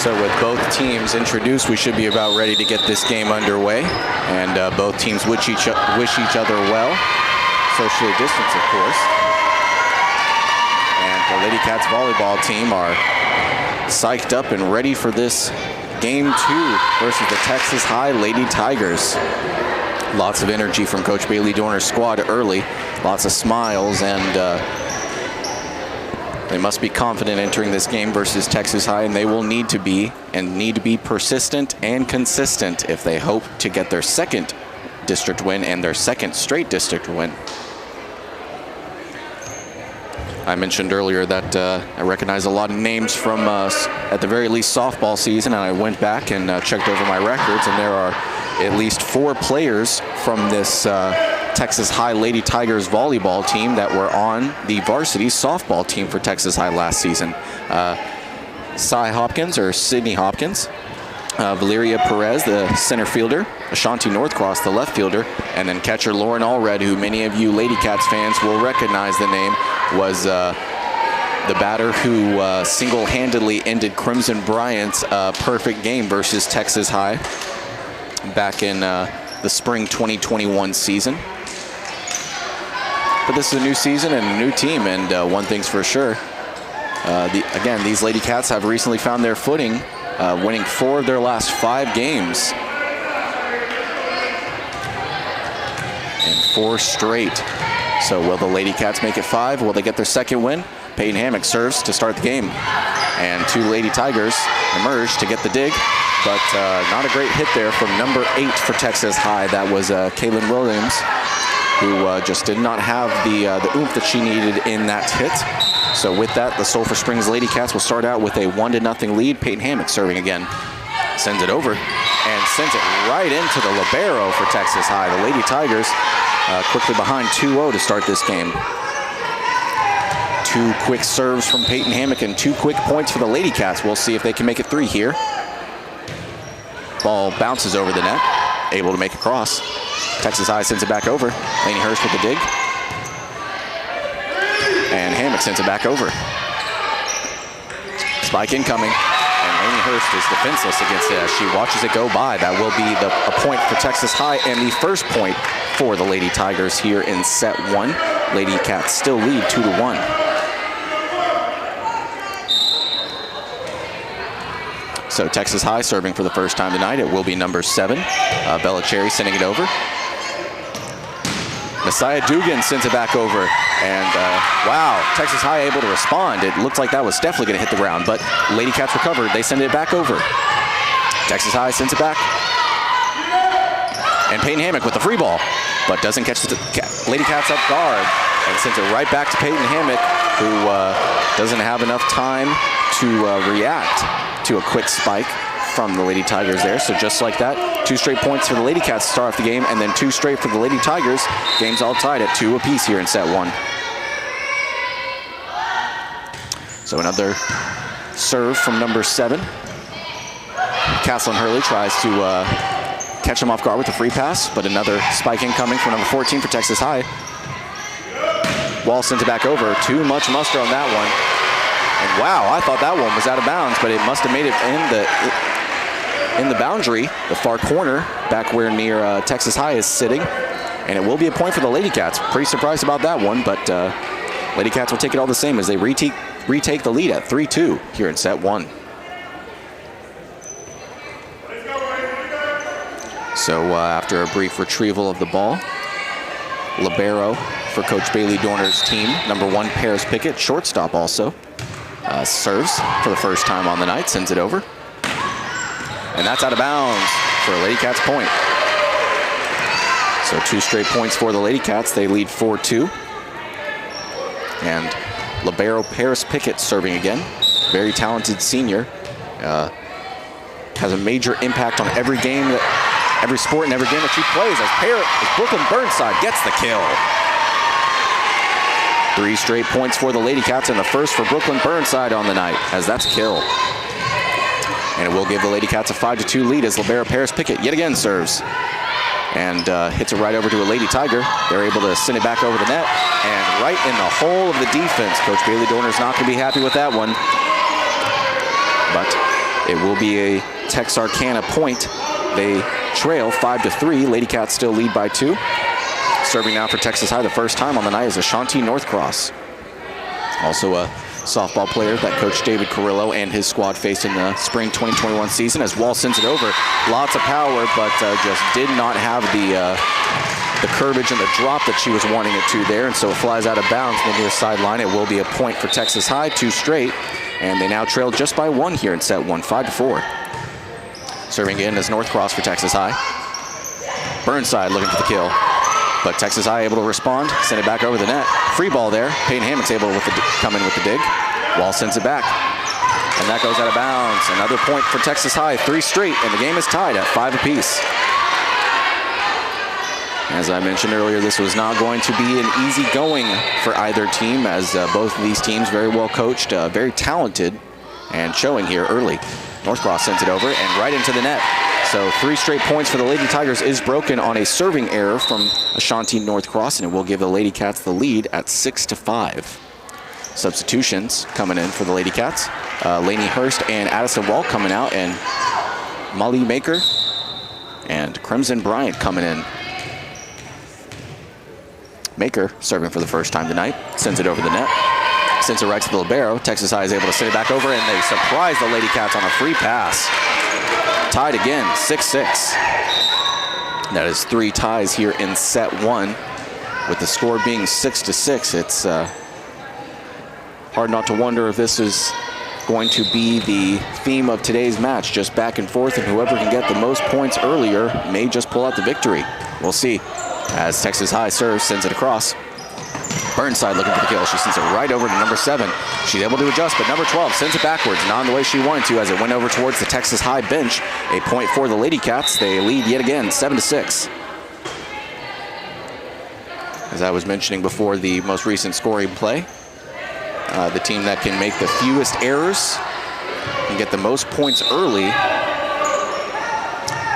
So with both teams introduced, we should be about ready to get this game underway. And both teams wish each other well. Socially distanced, of course. And the Ladycats volleyball team are psyched up and ready for this game 2 versus the Texas High Lady Tigers. Lots of energy from Coach Bailey Dorner's squad early. Lots of smiles, and they must be confident entering this game versus Texas High, and they will need to be persistent and consistent if they hope to get their second district win and their second straight district win. I mentioned earlier that I recognize a lot of names from, at the very least, softball season, and I went back and checked over my records, and there are at least 4 players from this Texas High Lady Tigers volleyball team that were on the varsity softball team for Texas High last season. Cy Hopkins, or Sydney Hopkins, Valeria Perez, the center fielder, Ashanti Northcross, the left fielder, and then catcher Lauren Allred, who many of you Lady Cats fans will recognize the name, was the batter who single-handedly ended Crimson Bryant's perfect game versus Texas High back in the spring 2021 season. But this is a new season and a new team, and one thing's for sure. Again, these Lady Cats have recently found their footing, winning 4 of their last 5 games. And 4 straight. So will the Lady Cats make it 5? Will they get their second win? Peyton Hammock serves to start the game. And 2 Lady Tigers emerge to get the dig. But not a great hit there from number 8 for Texas High. That was Kaylin Williams, who just did not have the oomph that she needed in that hit. So with that, the Sulphur Springs Lady Cats will start out with a 1-0 lead. Peyton Hammock serving again. Sends it over and sends it right into the libero for Texas High. The Lady Tigers quickly behind 2-0 to start this game. 2 quick serves from Peyton Hammock and 2 quick points for the Lady Cats. We'll see if they can make it 3 here. Ball bounces over the net, able to make a cross. Texas High sends it back over. Lainey Hurst with the dig. And Hammock sends it back over. Spike incoming. And Lainey Hurst is defenseless against it as she watches it go by. That will be a point for Texas High and the first point for the Lady Tigers here in set 1. Lady Cats still lead 2-1. So Texas High serving for the first time tonight. It will be number 7. Bella Cherry sending it over. Messiah Dugan sends it back over. And wow, Texas High able to respond. It looked like that was definitely going to hit the ground, but Lady Cats recovered. They send it back over. Texas High sends it back. And Peyton Hammock with the free ball, but doesn't catch the Lady Cats up guard and sends it right back to Peyton Hammock, who doesn't have enough time to react to a quick spike from the Lady Tigers there. So just like that, 2 straight points for the Lady Cats to start off the game, and then 2 straight for the Lady Tigers. Game's all tied at 2 apiece here in set 1. So another serve from number 7. Castlin Hurley tries to catch him off guard with a free pass, but another spike incoming from number 14 for Texas High. Wall sends it back over. Too much muster on that one. And wow, I thought that one was out of bounds, but it must have made it in the boundary, the far corner, back where near Texas High is sitting. And it will be a point for the Lady Cats. Pretty surprised about that one, but Lady Cats will take it all the same as they retake the lead at 3-2 here in set 1. So after a brief retrieval of the ball, libero for Coach Bailey Dorner's team, number 1 Paris Pickett, shortstop also. Serves for the first time on the night, sends it over. And that's out of bounds for a Lady Cats point. So 2 straight points for the Lady Cats. They lead 4-2. And libero Paris Pickett serving again. Very talented senior. Has a major impact on every game, every sport and every game that she plays as Brooklyn Burnside gets the kill. 3 straight points for the Lady Cats, and the first for Brooklyn Burnside on the night, as that's a kill. And it will give the Lady Cats a 5-2 lead as libero Paris Pickett yet again serves. And hits it right over to a Lady Tiger. They're able to send it back over the net, and right in the hole of the defense. Coach Bailey Dorner's not going to be happy with that one. But It will be a Texarkana point. They trail 5-3. Lady Cats still lead by 2. Serving now for Texas High the first time on the night is Ashanti Northcross. Also a softball player that Coach David Carrillo and his squad faced in the spring 2021 season, as Wall sends it over. Lots of power, but just did not have the curvage and the drop that she was wanting it to there, and so it flies out of bounds near the sideline. It will be a point for Texas High, 2 straight, and they now trail just by 1 here in set 1, 5-4. Serving in is Northcross for Texas High. Burnside looking for the kill, but Texas High able to respond, send it back over the net. Free ball there. Peyton Hammock's able to come in with the dig. Wall sends it back, and that goes out of bounds. Another point for Texas High, 3 straight, and the game is tied at 5 apiece. As I mentioned earlier, this was not going to be an easy going for either team, as both of these teams very well coached, very talented, and showing here early. Northcross sends it over and right into the net. So 3 straight points for the Lady Tigers is broken on a serving error from Ashanti Northcross, and it will give the Lady Cats the lead at 6-5. Substitutions coming in for the Lady Cats. Lainey Hurst and Addison Wall coming out, and Molly Maker and Crimson Bryant coming in. Maker serving for the first time tonight, sends it over the net. Sends it right to the libero. Texas High is able to send it back over, and they surprise the Lady Cats on a free pass. Tied again, 6-6. That is 3 ties here in set 1. With the score being 6-6, it's hard not to wonder if this is going to be the theme of today's match, just back and forth, and whoever can get the most points earlier may just pull out the victory. We'll see. As Texas High serves, sends it across. Burnside looking for the kill. She sends it right over to number 7. She's able to adjust, but number 12 sends it backwards, not the way she wanted to, as it went over towards the Texas High bench. A point for the Lady Cats. They lead yet again, 7-6. As I was mentioning before the most recent scoring play, the team that can make the fewest errors and get the most points early,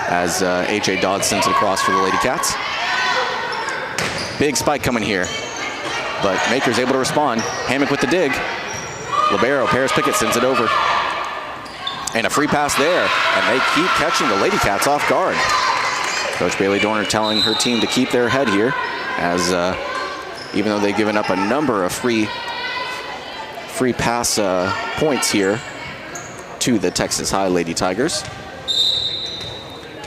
as H.A. Dodd sends it across for the Lady Cats. Big spike coming here, but Maker's able to respond. Hammock with the dig. Libero, Paris Pickett sends it over. And a free pass there, and they keep catching the Lady Cats off guard. Coach Bailey Dorner telling her team to keep their head here, as even though they've given up a number of free pass points here to the Texas High Lady Tigers.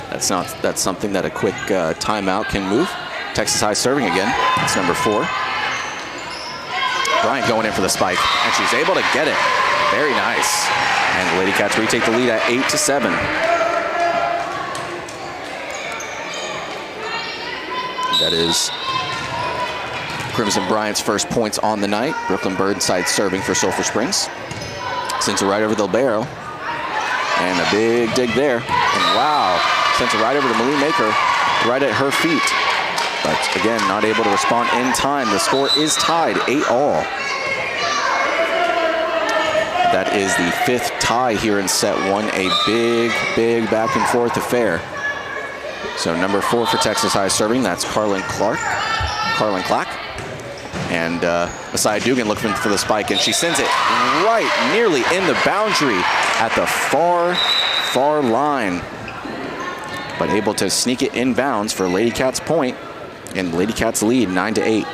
That's something that a quick timeout can move. Texas High serving again. It's number 4. Bryant going in for the spike, and she's able to get it. Very nice. And the Lady Cats retake the lead at 8-7. That is Crimson Bryant's first points on the night. Brooklyn Burnside serving for Sulphur Springs. Sends it right over the libero. And a big dig there. And wow, sends it right over to Malie Maker, right at her feet. But again, not able to respond in time. The score is tied, 8-all. That is the 5th tie here in set 1. A big back and forth affair. So number 4 for Texas High serving, that's Carlin Clack. And Messiah Dugan looking for the spike, and she sends it right nearly in the boundary at the far line. But able to sneak it in bounds for Lady Cats point. And Lady Cats lead 9-8.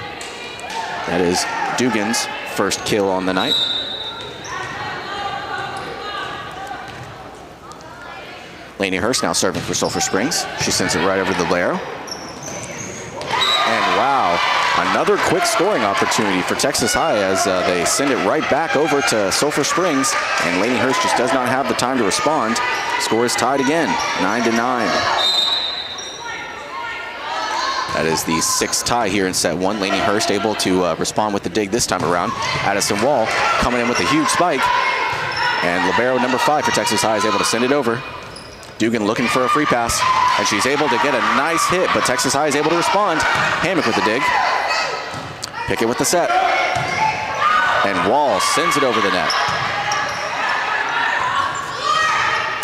That is Dugan's first kill on the night. Lainey Hurst now serving for Sulphur Springs. She sends it right over the libero. And wow, another quick scoring opportunity for Texas High, as they send it right back over to Sulphur Springs. And Lainey Hurst just does not have the time to respond. Score is tied again, 9-9. That is the 6th tie here in set 1. Lainey Hurst able to respond with the dig this time around. Addison Wall coming in with a huge spike. And libero number 5 for Texas High is able to send it over. Dugan looking for a free pass, and she's able to get a nice hit, but Texas High is able to respond. Hammock with the dig. Pickett with the set. And Wall sends it over the net.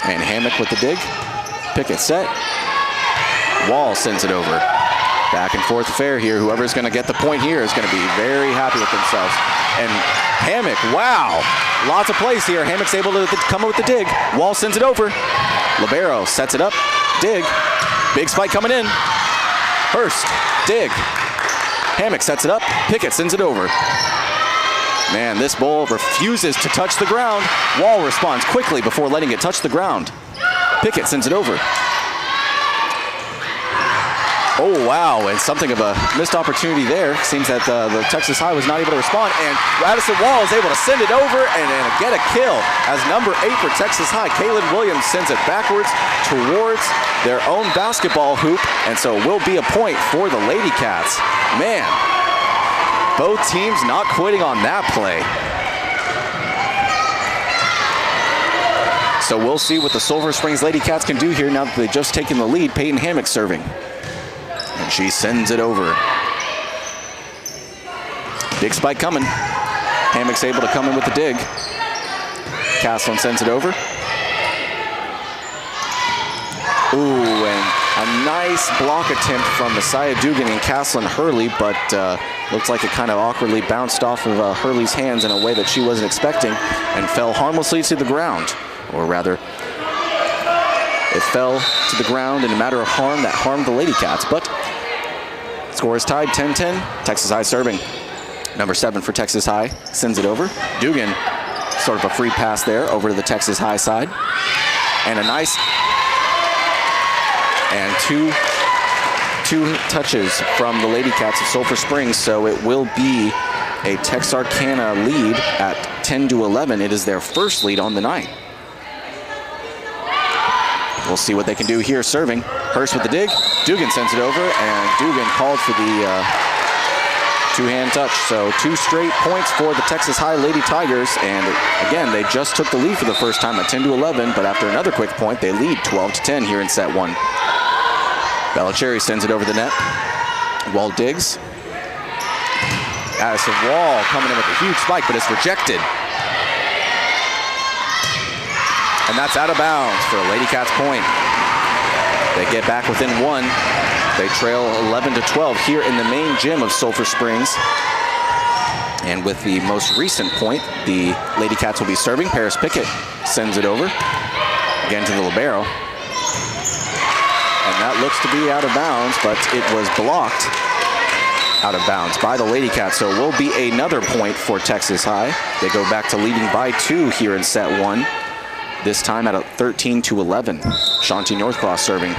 And Hammock with the dig. Pickett set. Wall sends it over. Back and forth affair here. Whoever's going to get the point here is going to be very happy with themselves. And Hammock, wow. Lots of plays here. Hammock's able to come up with the dig. Wall sends it over. Libero sets it up. Dig. Big spike coming in. Hurst, dig. Hammock sets it up. Pickett sends it over. Man, this ball refuses to touch the ground. Wall responds quickly before letting it touch the ground. Pickett sends it over. Oh, wow, and something of a missed opportunity there. Seems that the Texas High was not able to respond, and Radisson Wall is able to send it over and get a kill as number 8 for Texas High, Kaylin Williams, sends it backwards towards their own basketball hoop, and so it will be a point for the Lady Cats. Man, both teams not quitting on that play. So we'll see what the Sulphur Springs Lady Cats can do here now that they've just taken the lead. Peyton Hammock serving. And she sends it over. Big spike coming. Hammock's able to come in with the dig. Caslin sends it over. Ooh, and a nice block attempt from Messiah Dugan and Caslin Hurley, but looks like it kind of awkwardly bounced off of Hurley's hands in a way that she wasn't expecting and fell harmlessly to the ground. Or rather, it fell to the ground in a matter of harm that harmed the Lady Cats, but score is tied 10-10. Texas High serving. Number 7 for Texas High sends it over. Dugan, sort of a free pass there over to the Texas High side. And a nice, and two touches from the Lady Cats of Sulphur Springs, so it will be a Texarkana lead at 10-11. It is their first lead on the night. We'll see what they can do here serving. Hurst with the dig. Dugan sends it over, and Dugan called for the two-hand touch. So 2 straight points for the Texas High Lady Tigers. And again, they just took the lead for the first time at 10-11, but after another quick point, they lead 12-10 here in set 1. Bellacherry sends it over the net. Wall digs. Addison Wall coming in with a huge spike, but it's rejected. And that's out of bounds for a Lady Cats point. They get back within 1. They trail 11-12 here in the main gym of Sulphur Springs. And with the most recent point, the Lady Cats will be serving. Paris Pickett sends it over. Again to the libero. And that looks to be out of bounds, but it was blocked out of bounds by the Lady Cats. So it will be another point for Texas High. They go back to leading by 2 here in set 1. This time at a 13-11. Shanti Northcross serving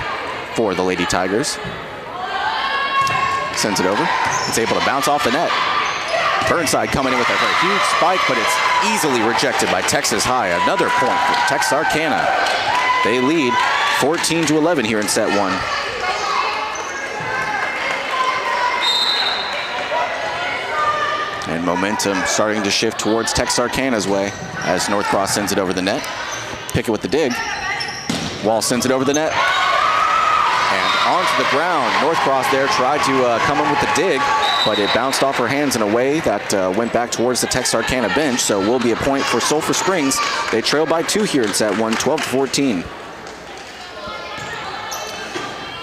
for the Lady Tigers. Sends it over. It's able to bounce off the net. Burnside coming in with a very huge spike, but it's easily rejected by Texas High. Another point for Texarkana. They lead 14-11 here in set 1. And momentum starting to shift towards Texarkana's way as Northcross sends it over the net. Pickett with the dig. Wall sends it over the net. And onto the ground. Northcross there tried to come in with the dig, but it bounced off her hands in a way that went back towards the Texarkana bench. So will be a point for Sulphur Springs. They trail by 2 here in set 1, 12-14.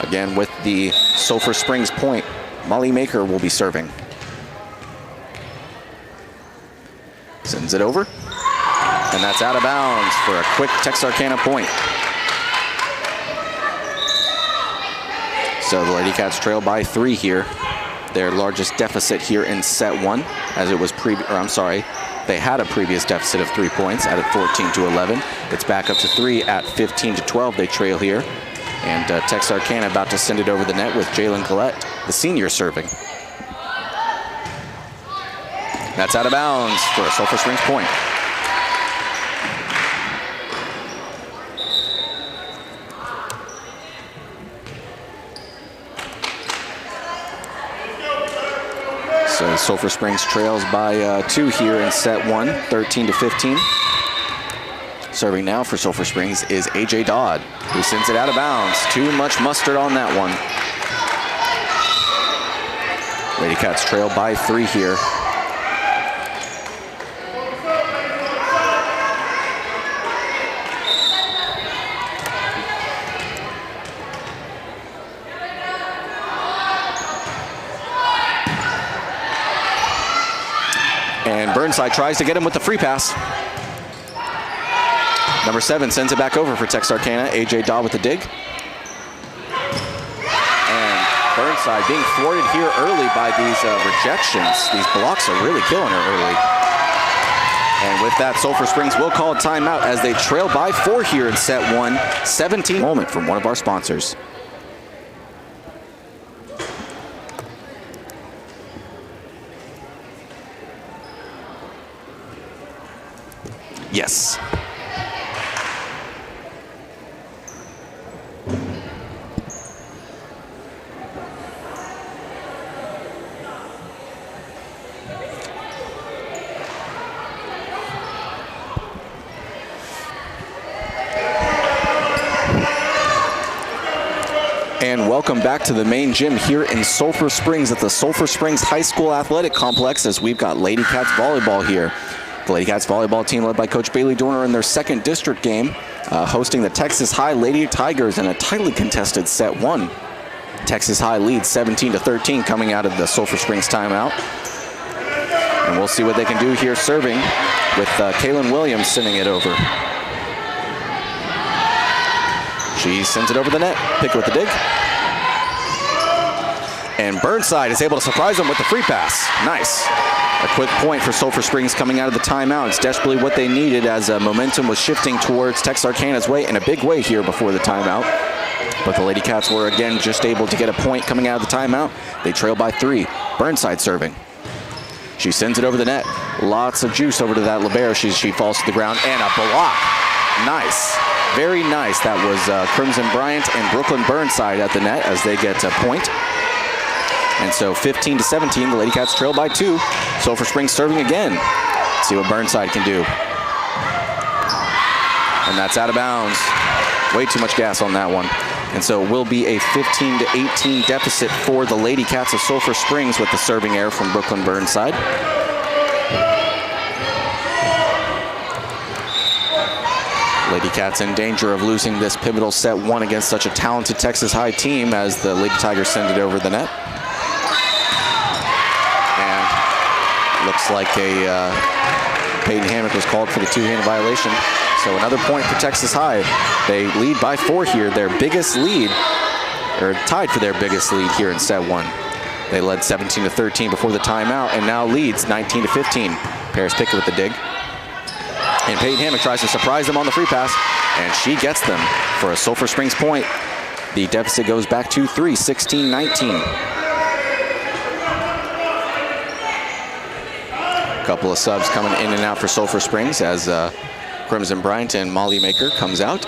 Again with the Sulphur Springs point, Molly Maker will be serving. Sends it over. And that's out of bounds for a quick Texarkana point. So the Lady Cats trail by 3 here. Their largest deficit here in set 1, as it was they had a previous deficit of 3 points at 14-11. It's back up to 3 at 15-12. They trail here. And Texarkana about to send it over the net with Jalen Collette, the senior, serving. That's out of bounds for a Sulphur Springs point. So Sulphur Springs trails by 2 here in set 1, 13-15. Serving now for Sulphur Springs is A.J. Dodd, who sends it out of bounds. Too much mustard on that one. Lady Cats trail by 3 here. And And Burnside tries to get him with the free pass. Number 7 sends it back over for Texarkana. A.J. Dodd with the dig. And Burnside being thwarted here early by these rejections. These blocks are really killing her early. And with that, Sulphur Springs will call a timeout as they trail by 4 here in set 1. 17 moment from one of our sponsors. Yes. And welcome back to the main gym here in Sulphur Springs at the Sulphur Springs High School Athletic Complex as we've got Ladycats Volleyball here. The Ladycats Volleyball team led by Coach Bailey Dorner in their second district game, hosting the Texas High Lady Tigers in a tightly contested set 1. Texas High leads 17-13 coming out of the Sulphur Springs timeout. And we'll see what they can do here serving with Kaylin Williams sending it over. She sends it over the net. Pick with the dig. And Burnside is able to surprise them with the free pass. Nice. A quick point for Sulphur Springs coming out of the timeout. It's desperately what they needed as momentum was shifting towards Texarkana's way in a big way here before the timeout. But the Ladycats were again just able to get a point coming out of the timeout. They trail by 3. Burnside serving. She sends it over the net. Lots of juice over to that libero. She falls to the ground and a block. Nice. Very nice. That was Crimson Bryant and Brooklyn Burnside at the net as they get a point. And so 15-17, the Ladycats trail by 2. Sulphur Springs serving again. Let's see what Burnside can do. And that's out of bounds. Way too much gas on that one. And so it will be a 15-18 deficit for the Ladycats of Sulphur Springs with the serving error from Brooklyn Burnside. Ladycats in danger of losing this pivotal set 1 against such a talented Texas High team as the Lady Tigers send it over the net. And looks like Peyton Hammock was called for the 2-hand violation. So another point for Texas High. They lead by 4 here, their biggest lead, or tied for their biggest lead here in set 1. They led 17-13 before the timeout and now leads 19-15. Paris Pickett with the dig. And Peyton Hammock tries to surprise them on the free pass, and she gets them for a Sulphur Springs point. The deficit goes back to 3, 16-19. A couple of subs coming in and out for Sulphur Springs as Crimson Bryant and Molly Maker comes out.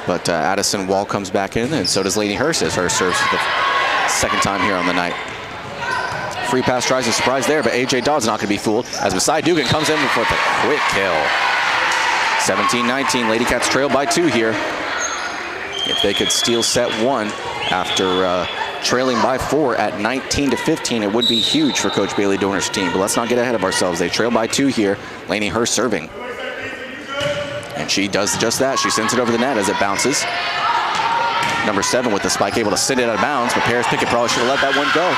But Addison Wall comes back in, and so does Lainey Hurst as Hurst serves for the second time here on the night. Free pass tries to surprise there, but A.J. Dodd's not going to be fooled as Masai Dugan comes in with a quick kill. 17-19, Ladycats trail by 2 here. If they could steal set 1 after trailing by 4 at 19-15, it would be huge for Coach Bailey Dorner's team. But let's not get ahead of ourselves. They trail by 2 here. Lainey Hurst serving. And she does just that. She sends it over the net as it bounces. Number 7 with the spike, able to send it out of bounds, but Paris Pickett probably should have let that one go.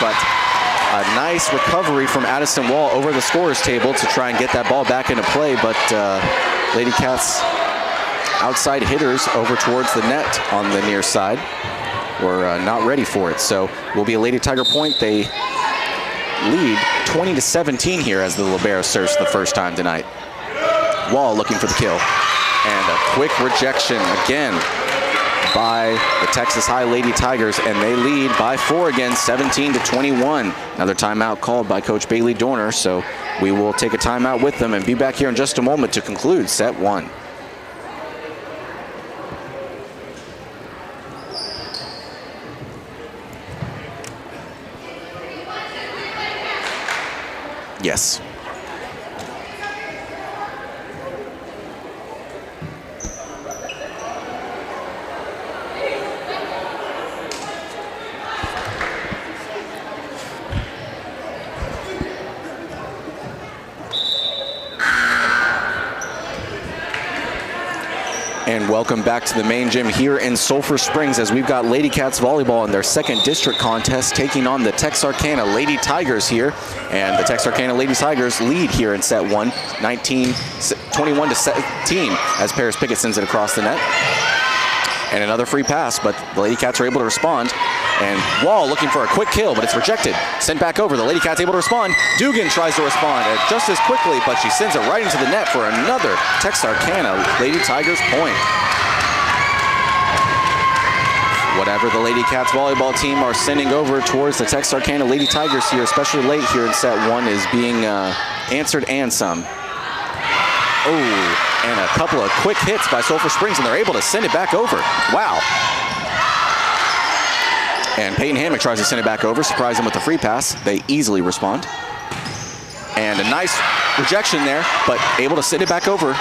But a nice recovery from Addison Wall over the scorer's table to try and get that ball back into play. But Ladycats outside hitters over towards the net on the near side were not ready for it. So will be a Lady Tiger point. They lead 20-17 here as the libero serves for the first time tonight. Wall looking for the kill. And a quick rejection again by the Texas High Lady Tigers, and they lead by 4 again, 17-21. Another timeout called by Coach Bailey Dorner, so we will take a timeout with them and be back here in just a moment to conclude set 1. Yes. And welcome back to the main gym here in Sulphur Springs as we've got Lady Cats Volleyball in their second district contest taking on the Texarkana Lady Tigers here. And the Texarkana Lady Tigers lead here in set one, 21 to 17 as Paris Pickett sends it across the net. And another free pass, but the Lady Cats are able to respond. And Wall looking for a quick kill, but it's rejected. Sent back over. The Lady Cats able to respond. Dugan tries to respond just as quickly, but she sends it right into the net for another Texarkana Lady Tigers point. Whatever the Lady Cats volleyball team are sending over towards the Texarkana Lady Tigers here, especially late here in set one, is being answered and some. Oh, and a couple of quick hits by Sulphur Springs, and they're able to send it back over. Wow. And Peyton Hammock tries to send it back over, surprise them with a free pass. They easily respond. And a nice rejection there, but able to send it back over.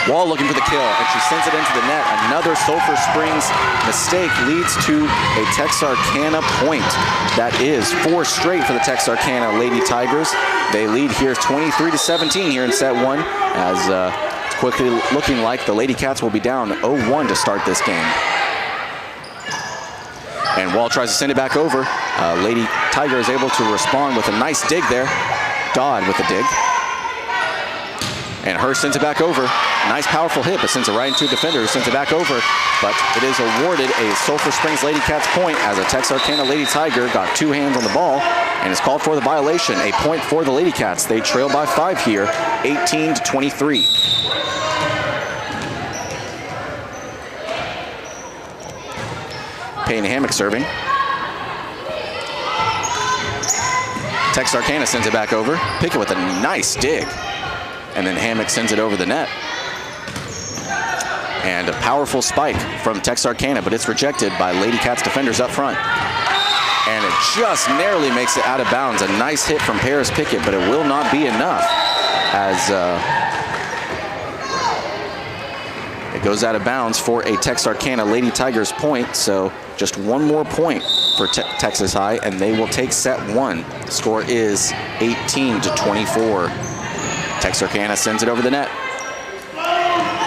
Wall looking for the kill, and she sends it into the net. Another Sulphur Springs mistake leads to a Texarkana point. That is 4 straight for the Texarkana Lady Tigers. They lead here 23 to 17 here in set one, as it's quickly looking like the Lady Cats will be down 0-1 to start this game. And Wall tries to send it back over. Lady Tiger is able to respond with a nice dig there. Dodd with a dig. And Hurst sends it back over. Nice powerful hit, but sends it right into a defender who sends it back over. But it is awarded a Sulphur Springs Lady Cats point as a Texarkana Lady Tiger got 2 hands on the ball and is called for the violation. A point for the Lady Cats. They trail by 5 here, 18 to 23. Peyton Hammock serving. Texarkana sends it back over. Pickett with a nice dig. And then Hammock sends it over the net. And a powerful spike from Texarkana, but it's rejected by Lady Cats defenders up front. And it just narrowly makes it out of bounds. A nice hit from Paris Pickett, but it will not be enough as it goes out of bounds for a Texarkana Lady Tigers point. So just one more point for Texas High, and they will take set one. The score is 18 to 24. Texarkana sends it over the net.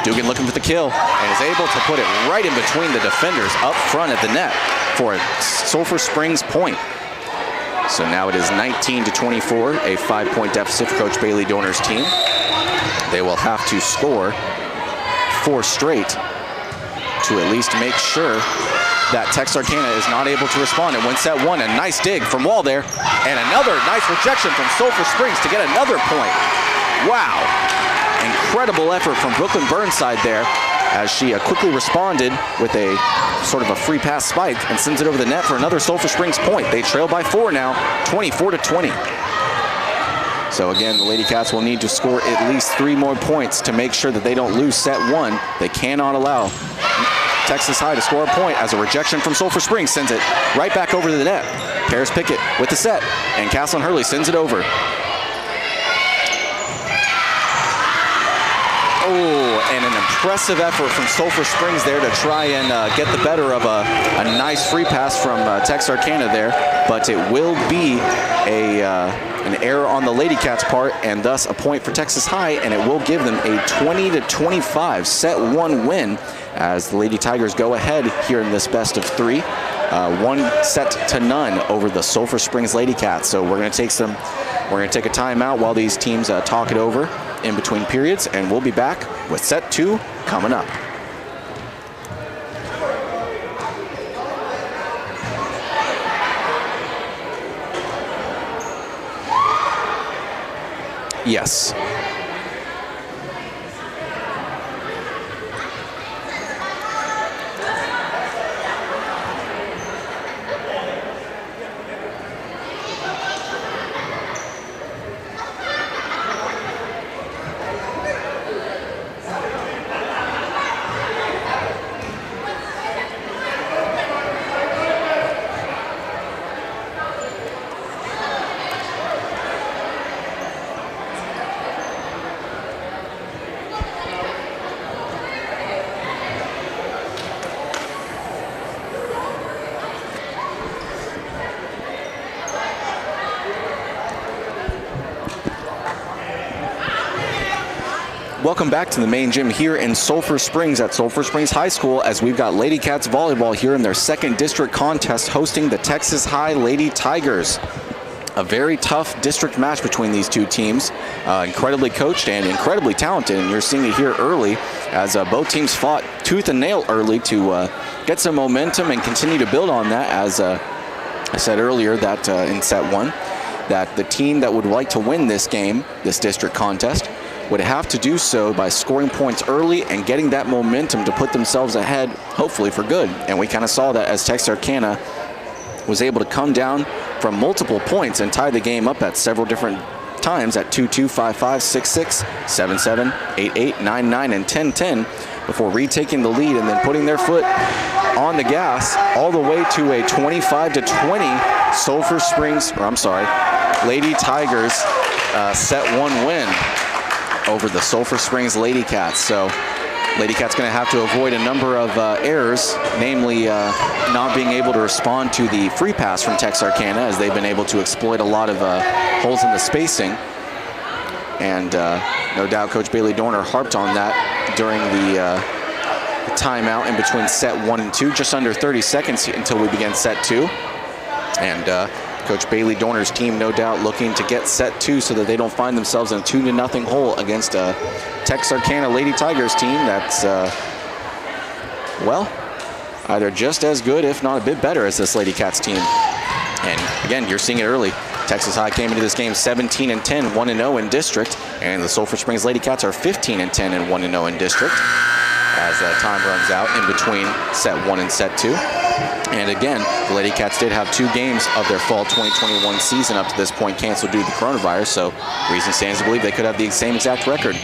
Dugan looking for the kill and is able to put it right in between the defenders up front at the net for a Sulphur Springs point. So now it is 19 to 24, a 5-point deficit for Coach Bailey Dorner's team. They will have to score 4 straight to at least make sure that Texarkana is not able to respond. And win set one, a nice dig from Wall there, and another nice rejection from Sulphur Springs to get another point. Wow, incredible effort from Brooklyn Burnside there as she quickly responded with a sort of a free pass spike and sends it over the net for another Sulphur Springs point. They trail by 4 now, 24 to 20. So again, the Lady Cats will need to score at least 3 more points to make sure that they don't lose set one. They cannot allow Texas High to score a point as a rejection from Sulphur Springs sends it right back over to the net. Paris Pickett with the set, and Castlin Hurley sends it over. Oh, and an impressive effort from Sulphur Springs there to try and get the better of a nice free pass from Texarkana there, but it will be an error on the Lady Cats' part, and thus a point for Texas High, and it will give them a 20 to 25 set one win as the Lady Tigers go ahead here in this best of 3, 1-0 over the Sulphur Springs Lady Cats. So we're going to take a timeout while these teams talk it over in between periods, and we'll be back with set 2 coming up. Yes. Welcome back to the main gym here in Sulphur Springs at Sulphur Springs High School, as we've got Ladycats Volleyball here in their second district contest hosting the Texas High Lady Tigers. A very tough district match between these two teams, incredibly coached and incredibly talented, and you're seeing it here early as both teams fought tooth and nail early to get some momentum and continue to build on that. As I said earlier that in set one, that the team that would like to win this game, this district contest, would have to do so by scoring points early and getting that momentum to put themselves ahead, hopefully for good. And we kind of saw that as Texarkana was able to come down from multiple points and tie the game up at several different times at 2-2, 5-5, 6-6, 7-7, 8-8, 9-9, and 10-10 before retaking the lead and then putting their foot on the gas all the way to a 25-20 Sulphur Springs, or I'm sorry, Lady Tigers set one win over the Sulphur Springs Lady Cats. So Lady Cats going to have to avoid a number of errors, namely not being able to respond to the free pass from Texarkana, as they've been able to exploit a lot of holes in the spacing. And no doubt Coach Bailey Dorner harped on that during the timeout in between set 1 and 2, just under 30 seconds until we began set 2. And Coach Bailey Dorner's team no doubt looking to get set 2 so that they don't find themselves in a 2-0 hole against a Texarkana Lady Tigers team that's, well, either just as good, if not a bit better, as this Lady Cats team. And again, you're seeing it early. Texas High came into this game 17-10, 1-0 in district, and the Sulphur Springs Lady Cats are 15-10 and 1-0 in district as time runs out in between set 1 and set 2. And again, the Lady Cats did have 2 games of their fall 2021 season up to this point canceled due to the coronavirus, so reason stands to believe they could have the same exact record.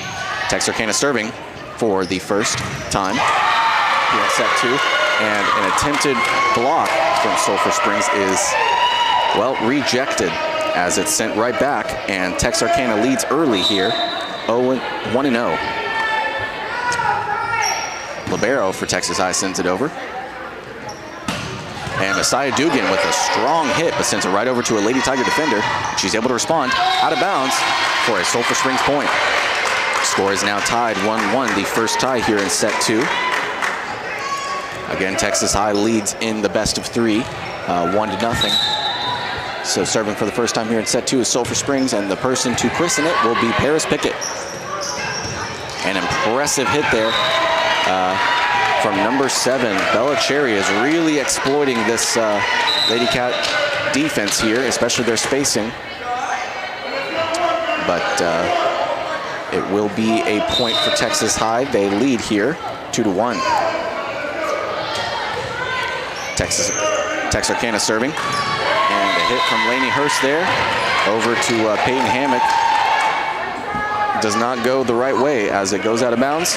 Texarkana serving for the first time here in set 2, and an attempted block from Sulphur Springs is, well, rejected as it's sent right back, and Texarkana leads early here, 1-0. Libero for Texas High sends it over. And Messiah Dugan with a strong hit, but sends it right over to a Lady Tiger defender. She's able to respond out of bounds for a Sulphur Springs point. Score is now tied 1-1, the first tie here in set 2. Again, Texas High leads in the best of 3, 1-0. So serving for the first time here in set 2 is Sulphur Springs, and the person to christen it will be Paris Pickett. An impressive hit there from number 7. Bella Cherry is really exploiting this Lady Cat defense here, especially their spacing. But it will be a point for Texas High. They lead here 2-1. Texarkana serving. And a hit from Lainey Hurst there over to Peyton Hammock. Does not go the right way as it goes out of bounds.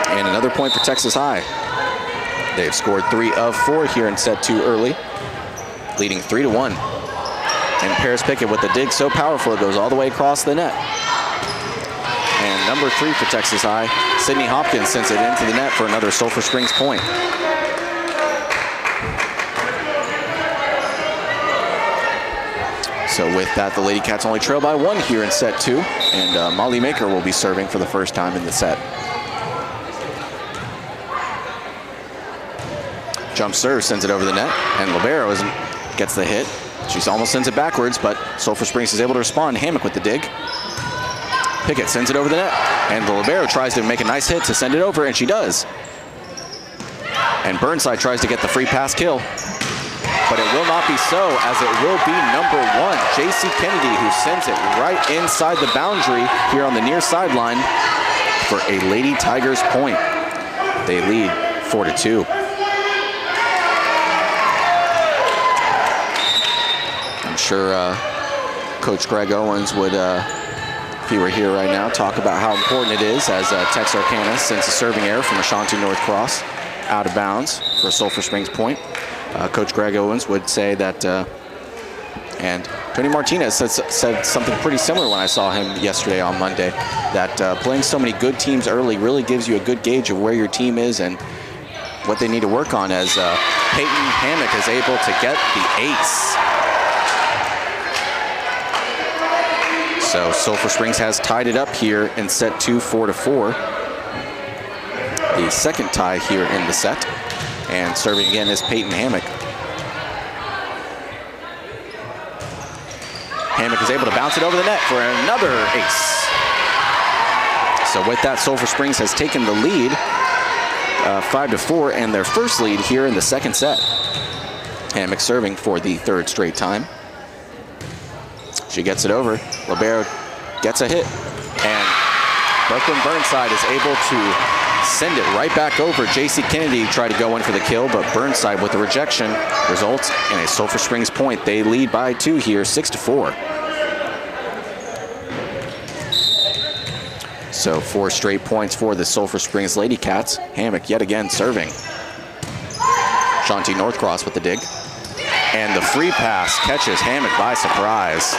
And another point for Texas High. They've scored 3 of 4 here in set 2 early, leading 3-1. And Paris Pickett with the dig so powerful it goes all the way across the net. And number 3 for Texas High, Sydney Hopkins sends it into the net for another Sulphur Springs point. So with that, the Lady Cats only trail by 1 here in set 2, and Molly Maker will be serving for the first time in the set. Jump serve sends it over the net, and Libero gets the hit. She almost sends it backwards, but Sulphur Springs is able to respond. Hammock with the dig. Pickett sends it over the net, and the Libero tries to make a nice hit to send it over, and she does. And Burnside tries to get the free pass kill, but it will not be so, as it will be number 1, J.C. Kennedy, who sends it right inside the boundary here on the near sideline for a Lady Tigers point. They lead 4-2. I'm sure Coach Greg Owens would, if he were here right now, talk about how important it is as Texarkana sends a serving error from Ashanti North Cross out of bounds for a Sulphur Springs point. Coach Greg Owens would say that, and Tony Martinez said something pretty similar when I saw him yesterday on Monday, that playing so many good teams early really gives you a good gauge of where your team is and what they need to work on, as Peyton Hammock is able to get the ace. So So Sulphur Springs has tied it up here in set 2, 4-4. The second tie here in the set. And serving again is Peyton Hammock. Hammock is able to bounce it over the net for another ace. So with that, Sulphur Springs has taken the lead, 5-4, and their first lead here in the second set. Hammock serving for the third straight time. She gets it over. Libero gets a hit, and Brooklyn Burnside is able to send it right back over. J.C. Kennedy tried to go in for the kill, but Burnside with the rejection results in a Sulphur Springs point. They lead by 2 here, 6-4. So 4 straight points for the Sulphur Springs Lady Cats. Hammock yet again serving. Shanti Northcross with the dig. And the free pass catches Hammock by surprise.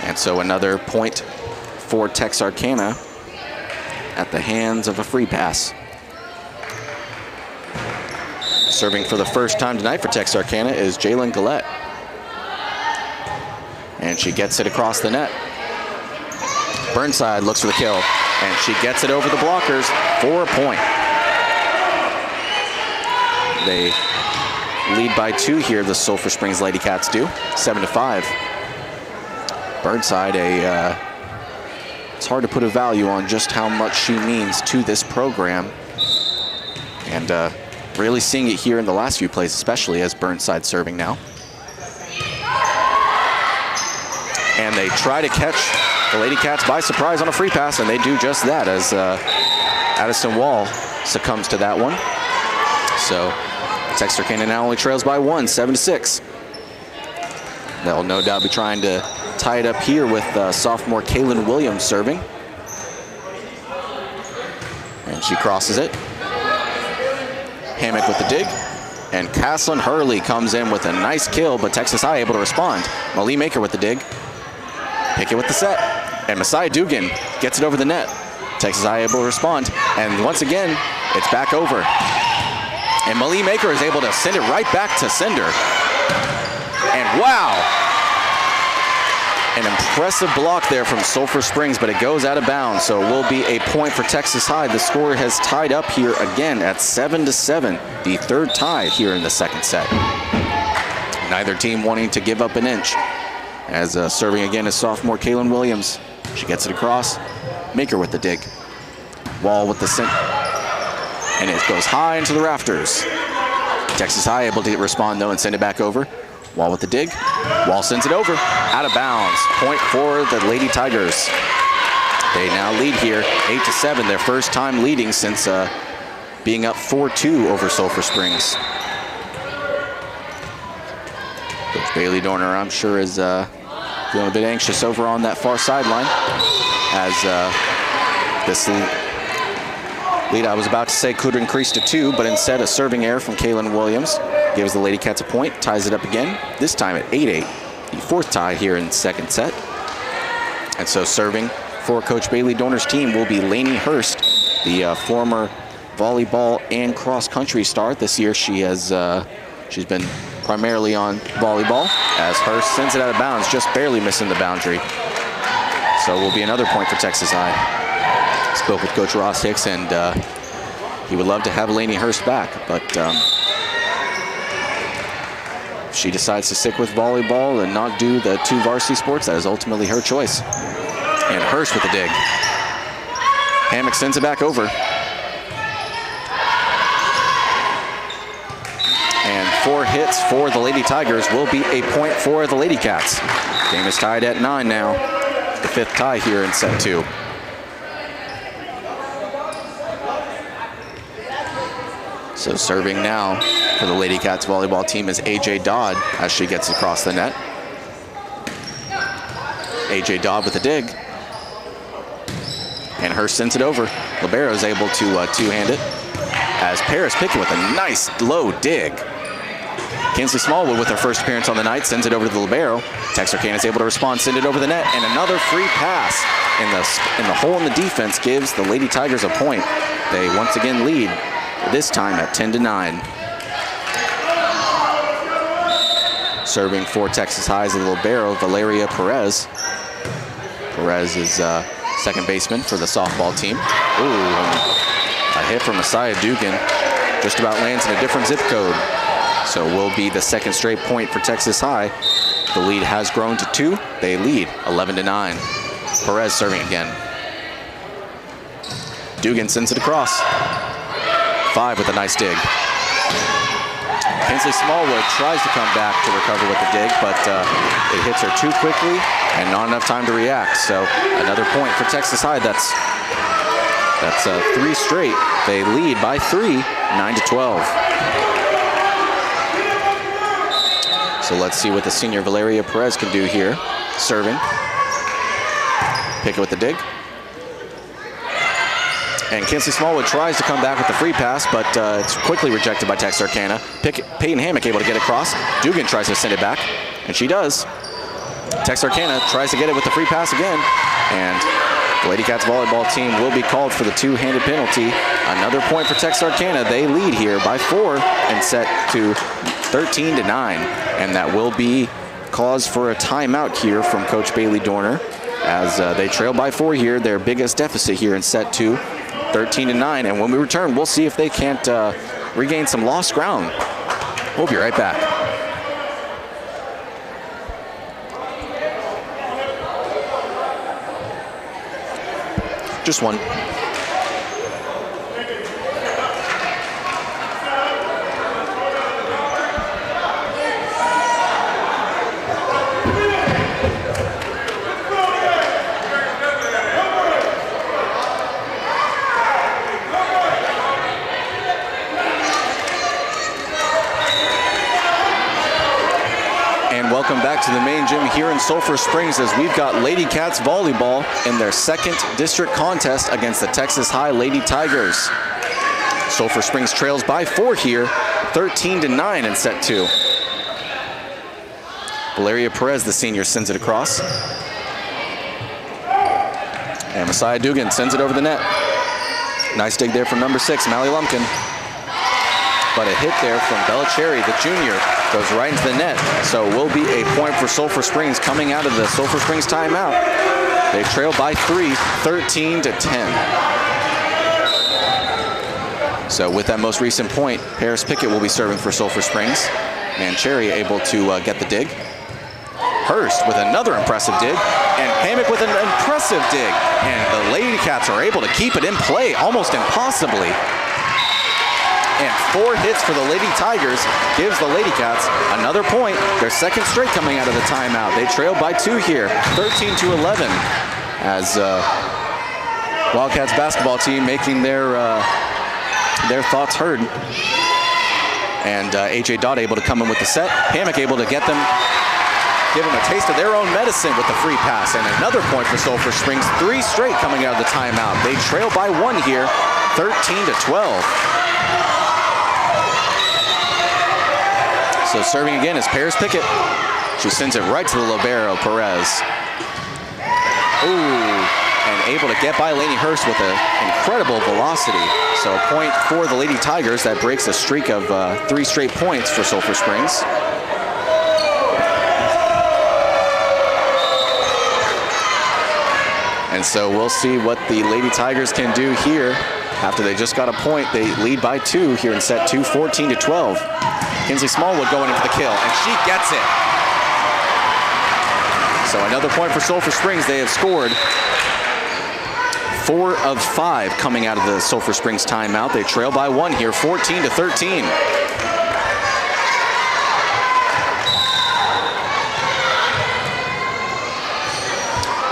And so another point for Texarkana at the hands of a free pass. Serving for the first time tonight for Texarkana is Jalen Gillette. And she gets it across the net. Burnside looks for the kill, and she gets it over the blockers for a point. They lead by 2 here, the Sulphur Springs Lady Cats do, 7-5. Burnside, it's hard to put a value on just how much she means to this program. And really seeing it here in the last few plays, especially as Burnside serving now. And they try to catch the Lady Cats by surprise on a free pass, and they do just that as Addison Wall succumbs to that one. So Texarkana now only trails by 1, 7-6. They'll no doubt be trying to tie it up here with sophomore Kaylin Williams serving. And she crosses it. Hammock with the dig. And Caslin Hurley comes in with a nice kill, but Texas High able to respond. Malie Maker with the dig. Pickett with the set. And Messiah Dugan gets it over the net. Texas High able to respond. And once again, it's back over. And Malie Maker is able to send it right back to Cinder. And wow! An impressive block there from Sulphur Springs, but it goes out of bounds, so it will be a point for Texas High. The score has tied up here again at 7-7, the third tie here in the second set. Neither team wanting to give up an inch. As serving again is sophomore Kaylin Williams. She gets it across. Maker with the dig. Wall with the send. And it goes high into the rafters. Texas High able to respond though and send it back over. Wall with the dig. Wall sends it over. Out of bounds. Point for the Lady Tigers. They now lead here 8-7. Their first time leading since being up 4-2 over Sulphur Springs. Coach Bailey Dorner, I'm sure, is feeling a bit anxious over on that far sideline as this lead, I was about to say, could increase to 2, but instead a serving error from Kaylin Williams gives the Lady Cats a point, ties it up again, this time at 8-8, the fourth tie here in the second set. And so serving for Coach Bailey Dorner's team will be Lainey Hurst, the former volleyball and cross-country star. This year she has she's been primarily on volleyball as Hurst sends it out of bounds, just barely missing the boundary. So it will be another point for Texas High. Spoke with Coach Ross Hicks, and he would love to have Lainey Hurst back, but if she decides to stick with volleyball and not do the 2 varsity sports, that is ultimately her choice. And Hurst with the dig. Hammock sends it back over. And 4 hits for the Lady Tigers will be a point for the Lady Cats. Game is tied at 9 now. The 5th tie here in set 2. So serving now for the Lady Cats volleyball team is AJ Dodd as she gets across the net. AJ Dodd with a dig. And Hurst sends it over. Libero is able to two-hand it as Paris Pickett with a nice low dig. Kinsley Smallwood with her first appearance on the night sends it over to the Libero. Texarkana is able to respond, send it over the net, and another free pass in the hole in the defense gives the Lady Tigers a point. They once again lead, this time at 10-9. Serving for Texas High's libero, Valeria Perez. Perez is second baseman for the softball team. Ooh, a hit from Messiah Dugan. Just about lands in a different zip code. So will be the second straight point for Texas High. The lead has grown to 2. They lead 11-9. Perez serving again. Dugan sends it across. 5 with a nice dig. Kinsley Smallwood tries to come back to recover with the dig, but it hits her too quickly and not enough time to react. So another point for Texas High. That's 3 straight. They lead by 3, 9-12. So let's see what the senior Valeria Perez can do here. Serving. Pickett with the dig. And Kinsley Smallwood tries to come back with the free pass, but it's quickly rejected by Texarkana. Peyton Hammock able to get across. Dugan tries to send it back, and she does. Texarkana tries to get it with the free pass again, and the Lady Cats volleyball team will be called for the two-handed penalty. Another point for Texarkana. They lead here by 4 and set to 13-9, and that will be cause for a timeout here from Coach Bailey Dorner as they trail by 4 here, their biggest deficit here in set 2, 13-9. And when we return, we'll see if they can't regain some lost ground. We'll be right back. Just one. Welcome back to the main gym here in Sulphur Springs as we've got Lady Cats volleyball in their second district contest against the Texas High Lady Tigers. Sulphur Springs trails by 4 here, 13-9 in set 2. Valeria Perez, the senior, sends it across. And Messiah Dugan sends it over the net. Nice dig there from number 6, Mally Lumpkin. But a hit there from Bella Cherry, the junior, goes right into the net. So will be a point for Sulphur Springs coming out of the Sulphur Springs timeout. They trail by 3, 13-10. So with that most recent point, Paris Pickett will be serving for Sulphur Springs. And Cherry able to get the dig. Hurst with another impressive dig. And Hammock with an impressive dig. And the Lady Cats are able to keep it in play almost impossibly. And 4 hits for the Lady Tigers gives the Lady Cats another point. Their second straight coming out of the timeout. They trail by 2 here, 13-11, as Wildcats basketball team making their thoughts heard. And H.A. Dodd able to come in with the set. Hammock able to get them, give them a taste of their own medicine with the free pass. And another point for Sulphur Springs, 3 straight coming out of the timeout. They trail by 1 here, 13-12. So serving again is Paris Pickett. She sends it right to the libero, Perez. Ooh, and able to get by Lainey Hurst with an incredible velocity. So a point for the Lady Tigers. That breaks a streak of 3 straight points for Sulphur Springs. And so we'll see what the Lady Tigers can do here. After they just got a point, they lead by 2 here in set 2, 14-12. Kinsley Smallwood going in for the kill, and she gets it. So another point for Sulphur Springs. They have scored 4 of 5 coming out of the Sulphur Springs timeout. They trail by 1 here, 14-13.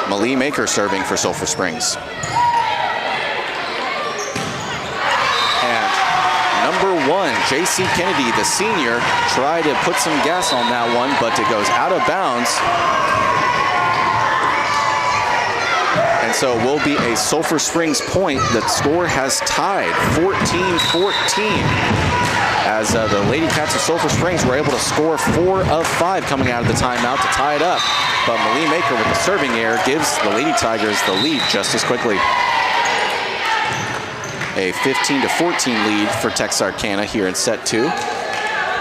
Malie Maker serving for Sulphur Springs. Number 1, J.C. Kennedy, the senior, tried to put some gas on that one, but it goes out of bounds. And so it will be a Sulphur Springs point. The score has tied 14-14 as the Lady Cats of Sulphur Springs were able to score 4 of 5 coming out of the timeout to tie it up. But Malie Maker with the serving error gives the Lady Tigers the lead just as quickly. A 15-14 lead for Texarkana here in set 2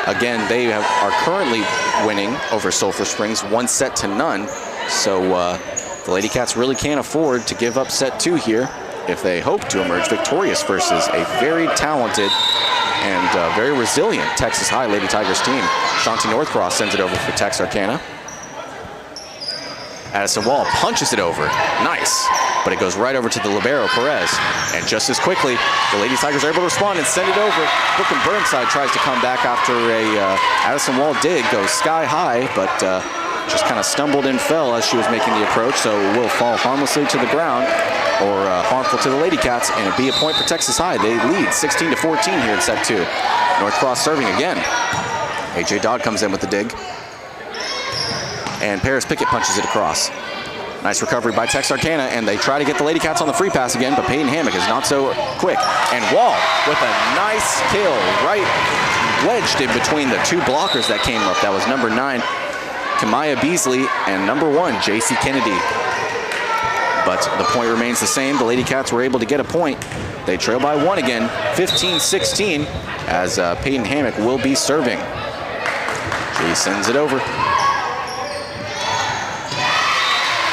Again, they are currently winning over Sulphur Springs 1-0. So the Lady Cats really can't afford to give up set 2 here if they hope to emerge victorious versus a very talented and very resilient Texas High Lady Tigers team. Shanti Northcross sends it over for Texarkana. Addison Wall punches it over. Nice. But it goes right over to the libero, Perez. And just as quickly, the Lady Tigers are able to respond and send it over. Brooklyn Burnside tries to come back after a Addison Wall dig, goes sky high, but just kind of stumbled and fell as she was making the approach, so it will fall harmlessly to the ground, or harmful to the Lady Cats, and it'd be a point for Texas High. They lead 16-14 here in set 2. Northcross serving again. AJ Dodd comes in with the dig. And Paris Pickett punches it across. Nice recovery by Texarkana, and they try to get the Lady Cats on the free pass again, but Peyton Hammock is not so quick. And Wall with a nice kill, right wedged in between the 2 blockers that came up. That was number 9, Kamaya Beasley, and number 1, JC Kennedy. But the point remains the same. The Lady Cats were able to get a point. They trail by 1 again, 15-16, as Peyton Hammock will be serving. She sends it over.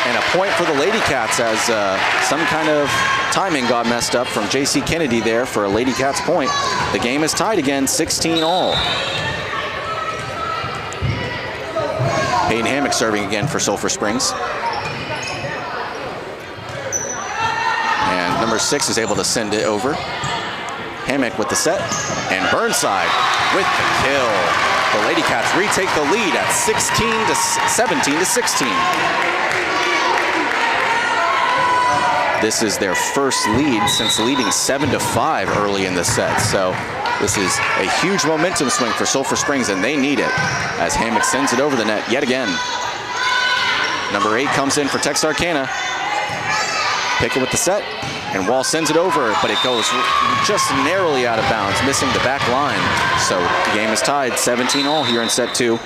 And a point for the Lady Cats as some kind of timing got messed up from JC Kennedy there for a Lady Cats point. The game is tied again, 16-all. Peyton Hammock serving again for Sulphur Springs. And number 6 is able to send it over. Hammock with the set, and Burnside with the kill. The Lady Cats retake the lead at 17-16. This is their first lead since leading 7-5 early in the set. So this is a huge momentum swing for Sulphur Springs, and they need it as Hammock sends it over the net yet again. Number 8 comes in for Texarkana. Pickett with the set, and Wall sends it over, but it goes just narrowly out of bounds, missing the back line. So the game is tied 17-all here in set 2.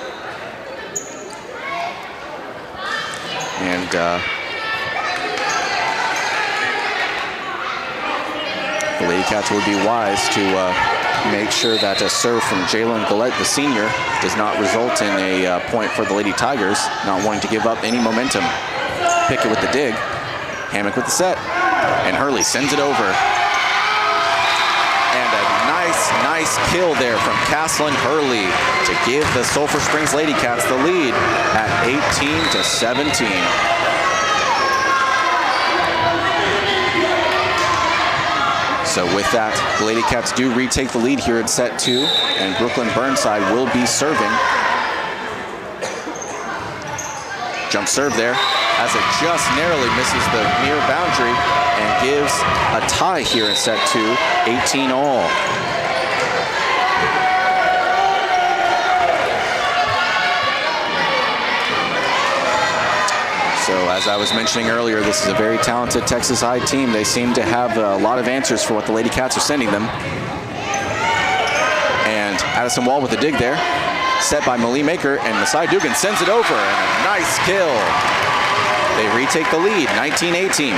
And the Lady Cats would be wise to make sure that a serve from Jalen Gillette, the senior, does not result in a point for the Lady Tigers, not wanting to give up any momentum. Pickett with the dig, Hammock with the set, and Hurley sends it over. And a nice kill there from Caslin Hurley to give the Sulphur Springs Lady Cats the lead at 18-17. So with that, the Lady Cats do retake the lead here in set 2, and Brooklyn Burnside will be serving. Jump serve there, as it just narrowly misses the near boundary and gives a tie here in set 2, 18-all. So as I was mentioning earlier, this is a very talented Texas High team. They seem to have a lot of answers for what the Lady Cats are sending them. And Addison Wall with the dig there. Set by Malie Maker, and Masai Dugan sends it over, and a nice kill. They retake the lead, 19-18.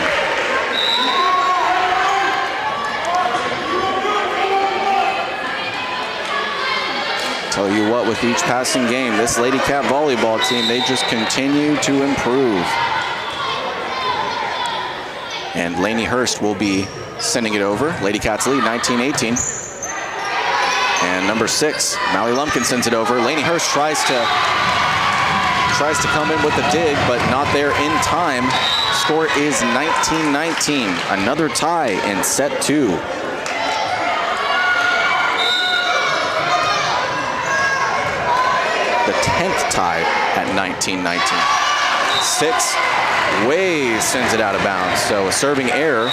Tell you what, with each passing game, this Lady Cat volleyball team, they just continue to improve. And Lainey Hurst will be sending it over. Lady Cats lead 19-18. And number 6, Mally Lumpkin sends it over. Lainey Hurst tries to come in with the dig, but not there in time. Score is 19-19. Another tie in set 2. The 10th tie at 19-19. 6 Ways sends it out of bounds. So a serving error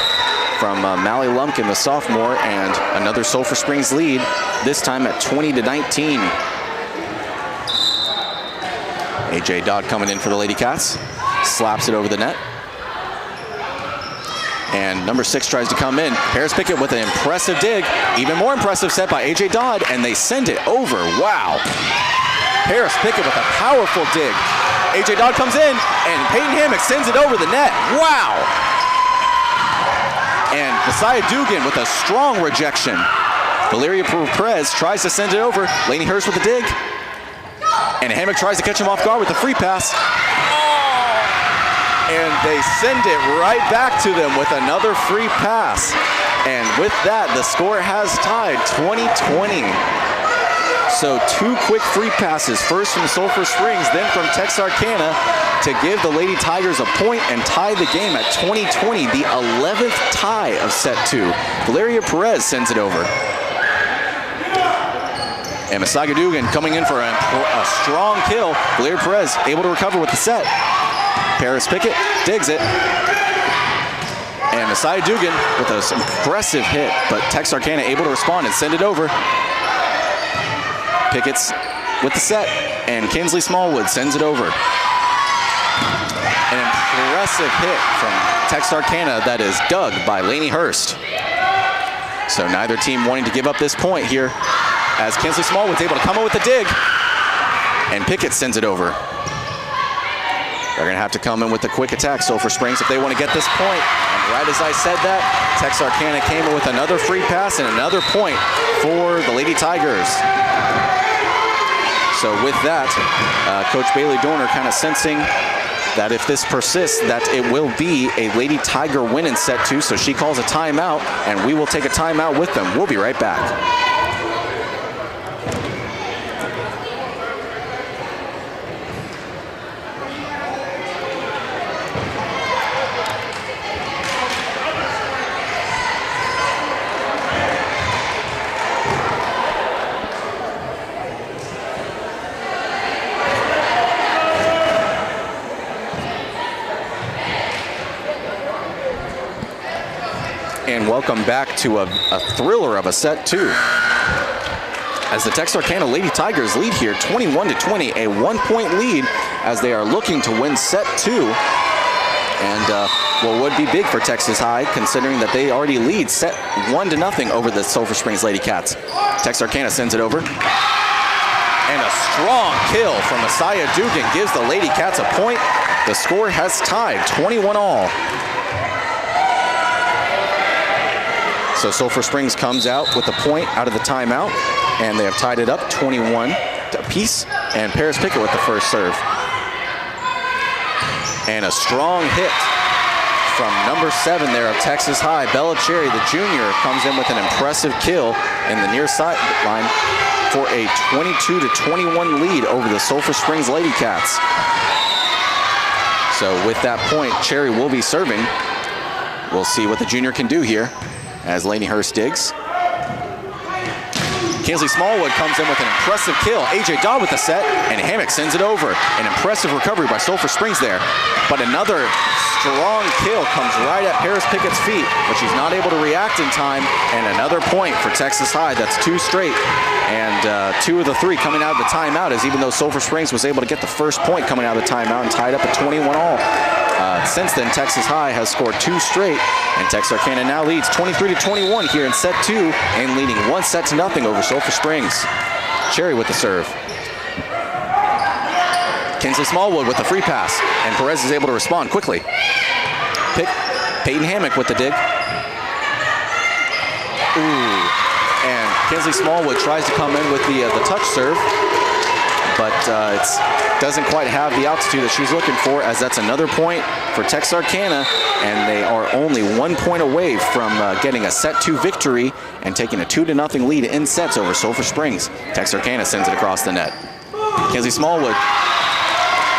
from Mally Lumpkin, the sophomore, and another Sulphur Springs lead, this time at 20-19. AJ Dodd coming in for the Lady Cats. Slaps it over the net. And number 6 tries to come in. Paris Pickett with an impressive dig. Even more impressive set by AJ Dodd, and they send it over. Wow. Paris Pickett with a powerful dig. AJ Dodd comes in, and Peyton Hammock sends it over the net. Wow. And Messiah Dugan with a strong rejection. Valeria Perez tries to send it over. Lainey Hurst with the dig. And Hammock tries to catch him off guard with a free pass. And they send it right back to them with another free pass. And with that, the score has tied 20-20. So 2 quick free passes, first from Sulphur Springs, then from Texarkana, to give the Lady Tigers a point and tie the game at 20-20, the 11th tie of set 2. Valeria Perez sends it over. And Messiah Dugan coming in for a strong kill. Valeria Perez able to recover with the set. Paris Pickett digs it. And Messiah Dugan with an impressive hit, but Texarkana able to respond and send it over. Pickett's with the set, and Kinsley Smallwood sends it over. An impressive hit from Texarkana that is dug by Lainey Hurst. So neither team wanting to give up this point here, as Kinsley Smallwood's able to come in with the dig, and Pickett sends it over. They're going to have to come in with a quick attack, Sulphur Springs, if they want to get this point. And right as I said that, Texarkana came in with another free pass and another point for the Lady Tigers. So with that, Coach Bailey Dorner kind of sensing that if this persists, that it will be a Lady Tiger win in set 2. So she calls a timeout, and we will take a timeout with them. We'll be right back. And welcome back to a thriller of a set 2. As the Texarkana Lady Tigers lead here 21-20, a 1-point lead as they are looking to win set 2. And what would be big for Texas High, considering that they already lead set 1-0 over the Sulphur Springs Lady Cats. Texarkana sends it over. And a strong kill from Messiah Dugan gives the Lady Cats a point. The score has tied 21-all. So Sulphur Springs comes out with a point out of the timeout, and they have tied it up 21 apiece. And Paris Pickett with the first serve. And a strong hit from number 7 there of Texas High. Bella Cherry, the junior, comes in with an impressive kill in the near sideline for a 22-21 lead over the Sulphur Springs Lady Cats. So with that point, Cherry will be serving. We'll see what the junior can do here as Lainey Hurst digs. Kinsley Smallwood comes in with an impressive kill. A.J. Dodd with the set, and Hammock sends it over. An impressive recovery by Sulphur Springs there. But another strong kill comes right at Paris Pickett's feet, but she's not able to react in time. And another point for Texas High. That's 2 straight. And 2 of the 3 coming out of the timeout, as even though Sulphur Springs was able to get the first point coming out of the timeout and tied up at 21-all. Since then, Texas High has scored 2 straight, and Texarkana now leads 23-21 here in set 2 and leading 1-0 over Sulphur Springs. Cherry with the serve. Kinsley Smallwood with the free pass, and Perez is able to respond quickly. Peyton Hammock with the dig. Ooh, and Kinsley Smallwood tries to come in with the touch serve, but it doesn't quite have the altitude that she's looking for, as that's another point for Texarkana, and they are only 1 point away from getting a set 2 victory and taking a 2-0 lead in sets over Sulphur Springs. Texarkana sends it across the net. Kinsley Smallwood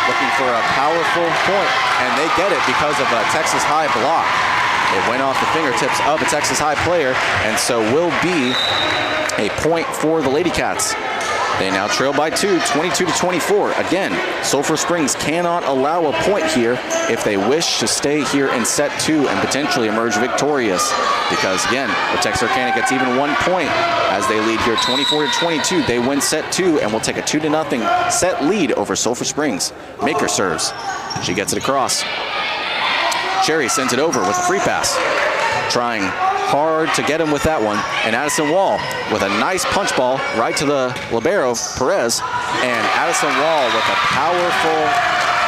looking for a powerful point, and they get it because of a Texas High block. It went off the fingertips of a Texas High player, and so will be a point for the Lady Cats. They now trail by 2, 22-24. Again, Sulphur Springs cannot allow a point here if they wish to stay here in set 2 and potentially emerge victorious. Because again, if Texarkana gets even 1 point as they lead here 24-22, they win set 2 and will take a 2-0 set lead over Sulphur Springs. Maker serves. She gets it across. Cherry sends it over with a free pass. Trying hard to get him with that one, and Addison Wall with a nice punch ball right to the libero, Perez, and Addison Wall with a powerful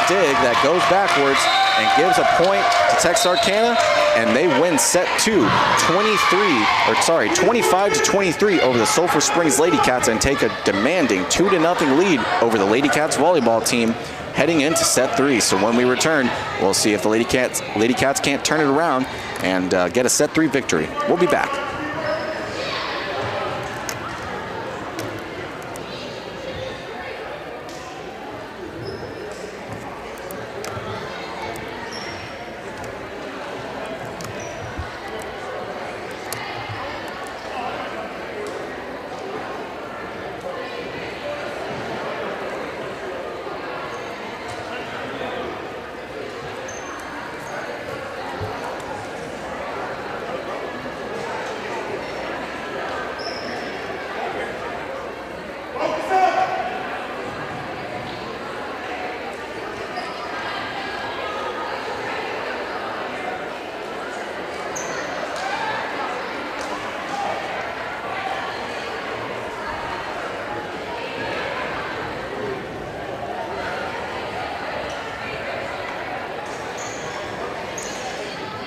dig that goes backwards and gives a point to Texarkana, and they win set 2, 25-23 over the Sulphur Springs Lady Cats and take a demanding 2-0 lead over the Lady Cats volleyball team heading into set 3. So when we return, we'll see if the Lady Cats can't turn it around and get a set 3 victory. We'll be back.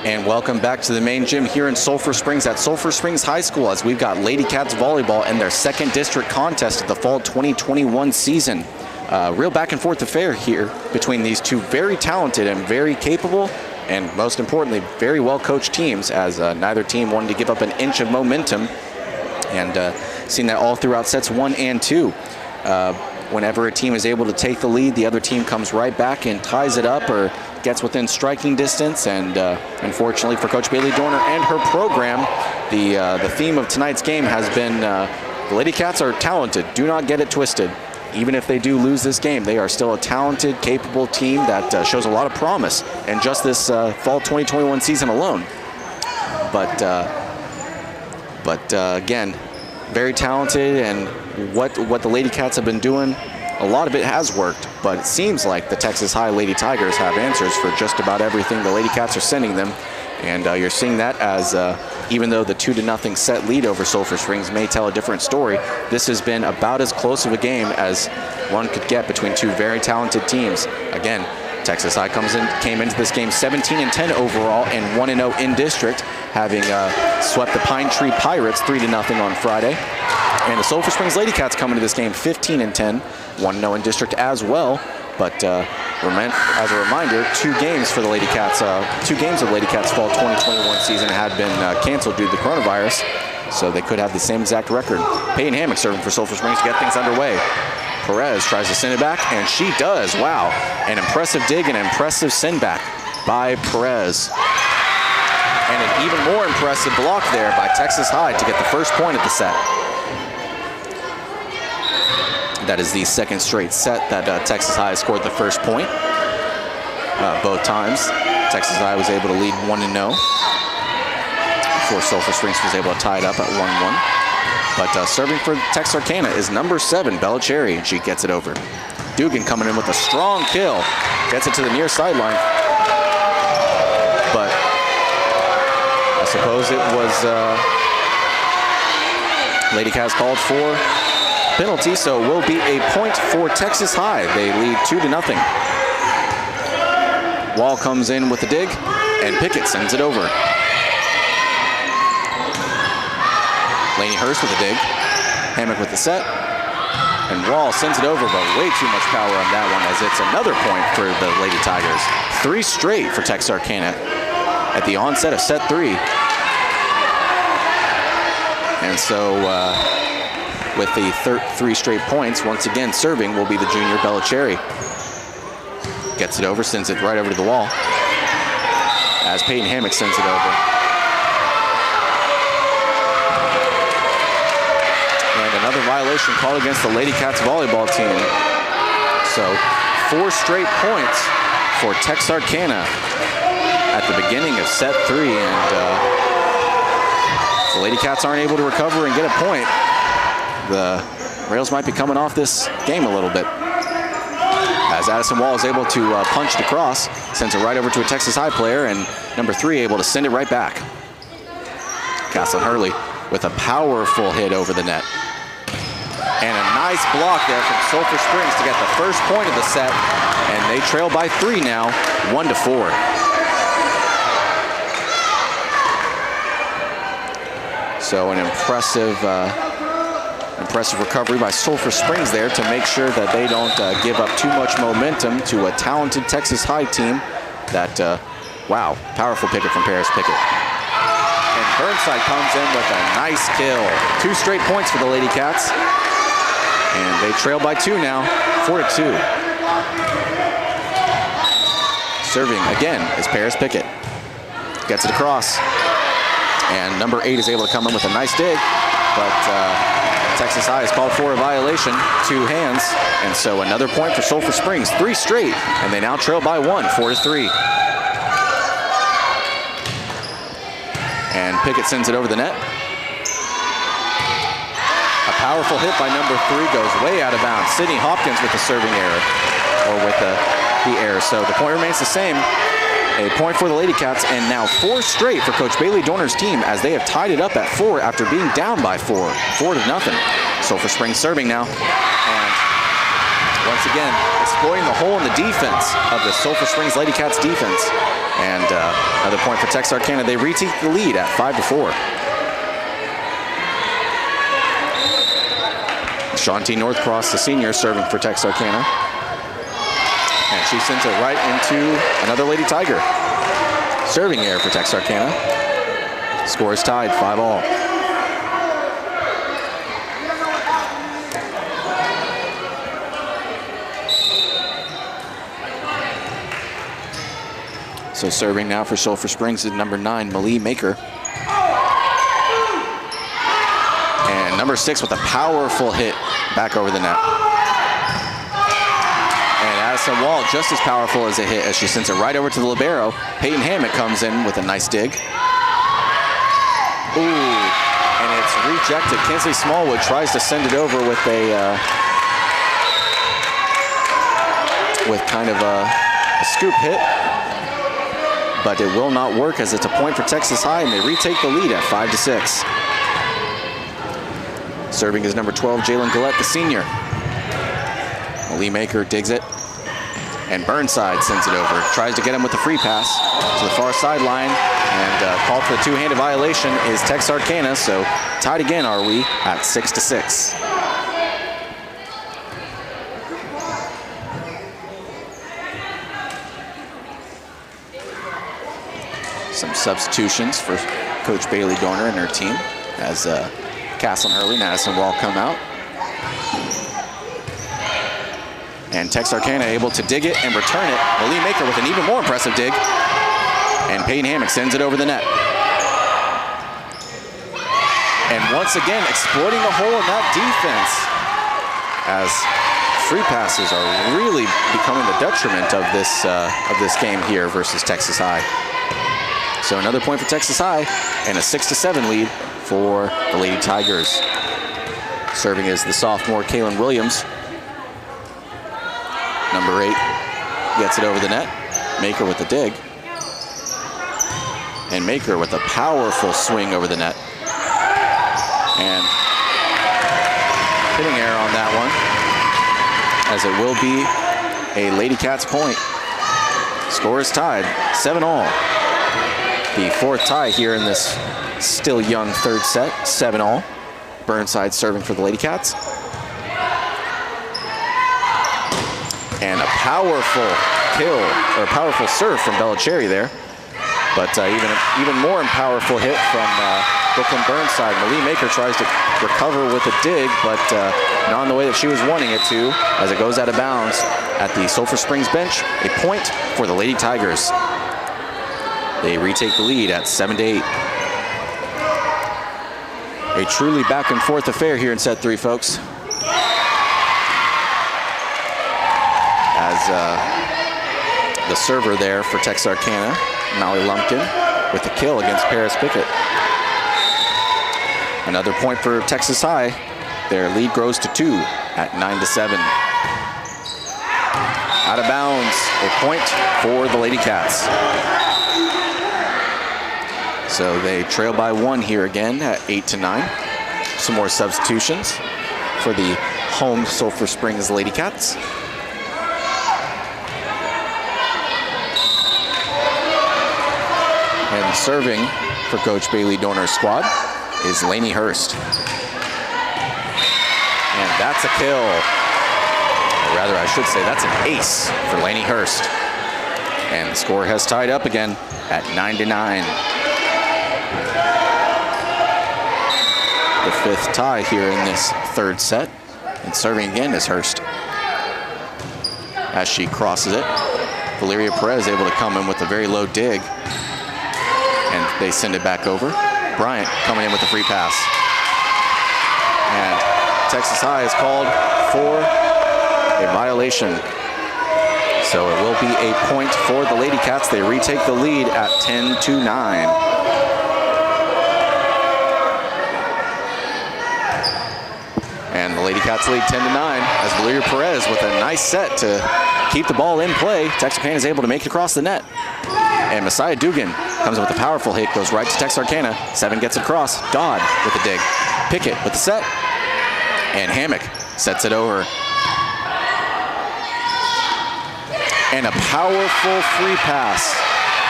And welcome back to the main gym here in Sulphur Springs at Sulphur Springs High School as we've got Lady Cats Volleyball in their second district contest of the fall 2021 season. Real back and forth affair here between these two very talented and very capable and most importantly, very well coached teams as neither team wanted to give up an inch of momentum and seen that all throughout sets 1 and 2. Whenever a team is able to take the lead, the other team comes right back and ties it up or gets within striking distance. And unfortunately for Coach Bailey Dorner and her program, the theme of tonight's game has been the Lady Cats are talented. Do not get it twisted. Even if they do lose this game, they are still a talented, capable team that shows a lot of promise in just this fall 2021 season alone. But again, very talented, and what the Lady Cats have been doing, a lot of it has worked, but it seems like the Texas High Lady Tigers have answers for just about everything the Lady Cats are sending them. And you're seeing that as even though the 2-0 set lead over Sulphur Springs may tell a different story, this has been about as close of a game as one could get between two very talented teams. Again, Texas High came into this game 17-10 overall and 1-0 in district, having swept the Pine Tree Pirates 3-0 on Friday. And the Sulphur Springs Lady Cats come into this game 15-10, 1-0 in district as well. But as a reminder, two games of the Lady Cats fall 2021 season had been canceled due to the coronavirus, so they could have the same exact record. Peyton Hammock serving for Sulphur Springs to get things underway. Perez tries to send it back, and she does. Wow, an impressive dig and an impressive send back by Perez. And an even more impressive block there by Texas High to get the first point of the set. That is the second straight set that Texas High has scored the first point. Both times, Texas High was able to lead 1-0 before Sulphur Springs was able to tie it up at 1-1. But serving for Texarkana is number 7, Bella Cherry, and she gets it over. Dugan coming in with a strong kill, gets it to the near sideline. But I suppose it was Lady Cats called for penalty, so it will be a point for Texas High. They lead 2-0. Wall comes in with the dig, and Pickett sends it over. Laney Hurst with the dig, Hammock with the set, and Wall sends it over, but way too much power on that one as it's another point for the Lady Tigers. 3 straight for Texarkana at the onset of set 3. And so with the 3 straight points, once again serving will be the junior Bella Cherry. Gets it over, sends it right over to the wall as Peyton Hammock sends it over. And another violation called against the Lady Cats volleyball team. So 4 straight points for Texarkana at the beginning of set 3. And if the Lady Cats aren't able to recover and get a point, the rails might be coming off this game a little bit. As Addison Wall is able to punch it across, sends it right over to a Texas High player, and number 3 able to send it right back. Castle Hurley with a powerful hit over the net. And a nice block there from Sulphur Springs to get the first point of the set, and they trail by 3 now, 1-4. So an impressive recovery by Sulphur Springs there to make sure that they don't give up too much momentum to a talented Texas High team that, wow, powerful picket from Paris Pickett. And Burnside comes in with a nice kill. 2 straight points for the Lady Cats. And they trail by 2 now, 4-2. Serving again is Paris Pickett. Gets it across. And number 8 is able to come in with a nice dig, but Texas High has called for a violation, 2 hands, and so another point for Sulphur Springs, 3 straight, and they now trail by 1, 4-3. And Pickett sends it over the net. A powerful hit by number 3 goes way out of bounds. Sydney Hopkins with the serving error, or with the error, so the point remains the same. A point for the Lady Cats, and now 4 straight for Coach Bailey Dorner's team as they have tied it up at 4 after being down by 4, 4-0. Sulphur Springs serving now, and once again exploiting the hole in the defense of the Sulphur Springs Lady Cats defense. And another point for Texarkana. They retake the lead at 5-4. Shanti Northcross, the senior, serving for Texarkana. And she sends it right into another Lady Tiger. Serving error for Texarkana. Score is tied, 5-all. So serving now for Sulphur Springs is number 9, Malie Maker. And number 6 with a powerful hit back over the net. Addison Wall just as powerful as a hit as she sends it right over to the libero. Peyton Hammett comes in with a nice dig. Ooh, and it's rejected. Kinsley Smallwood tries to send it over with a kind of a scoop hit, but it will not work as it's a point for Texas High, and they retake the lead at 5-6. Serving is number 12, Jalen Gillette, the senior. Malie Maker digs it. And Burnside sends it over. Tries to get him with the free pass to the far sideline. And called for the 2-handed violation is Texarkana. So tied again are we at 6-6. Some substitutions for Coach Bailey Dorner and her team as Castle Hurley and Addison Wall come out. And Texarkana able to dig it and return it. Malie Maker with an even more impressive dig. And Peyton Hammock sends it over the net. And once again, exploiting the hole in that defense as free passes are really becoming the detriment of this game here versus Texas High. So another point for Texas High and a 6-7 lead for the Lady Tigers. Serving is the sophomore Kaylin Williams. Number 8 gets it over the net. Maker with the dig. And Maker with a powerful swing over the net. And hitting error on that one, as it will be a Lady Cats point. Score is tied, 7-all. The 4th tie here in this still young 3rd set, 7-all. Burnside serving for the Lady Cats. And a powerful kill, or a powerful serve from Bella Cherry there. But even more powerful hit from Brooklyn Burnside. Malie Maker tries to recover with a dig, but not in the way that she was wanting it to, as it goes out of bounds at the Sulphur Springs bench. A point for the Lady Tigers. They retake the lead at 7-8. A truly back and forth affair here in set 3, folks. As the server there for Texarkana, Molly Lumpkin, with the kill against Paris Pickett. Another point for Texas High. Their lead grows to 2 at 9-7. Out of bounds, a point for the Lady Cats. So they trail by 1 here again at 8-9. Some more substitutions for the home Sulphur Springs Lady Cats. And serving for Coach Bailey Dorner's squad is Lainey Hurst. And that's a kill. Or rather, I should say that's an ace for Lainey Hurst. And the score has tied up again at 9-9. The fifth tie here in this third set. And serving again is Hurst. As she crosses it, Valeria Perez able to come in with a very low dig. And they send it back over. Bryant coming in with a free pass. And Texas High is called for a violation. So it will be a point for the Lady Cats. They retake the lead at 10-9. And the Lady Cats lead 10-9 as Valeria Perez with a nice set to keep the ball in play. Texarkana is able to make it across the net. And Messiah Dugan comes up with a powerful hit, goes right to Texarkana. 7 gets across. Dodd with the dig. Pickett with the set. And Hammock sets it over. And a powerful free pass.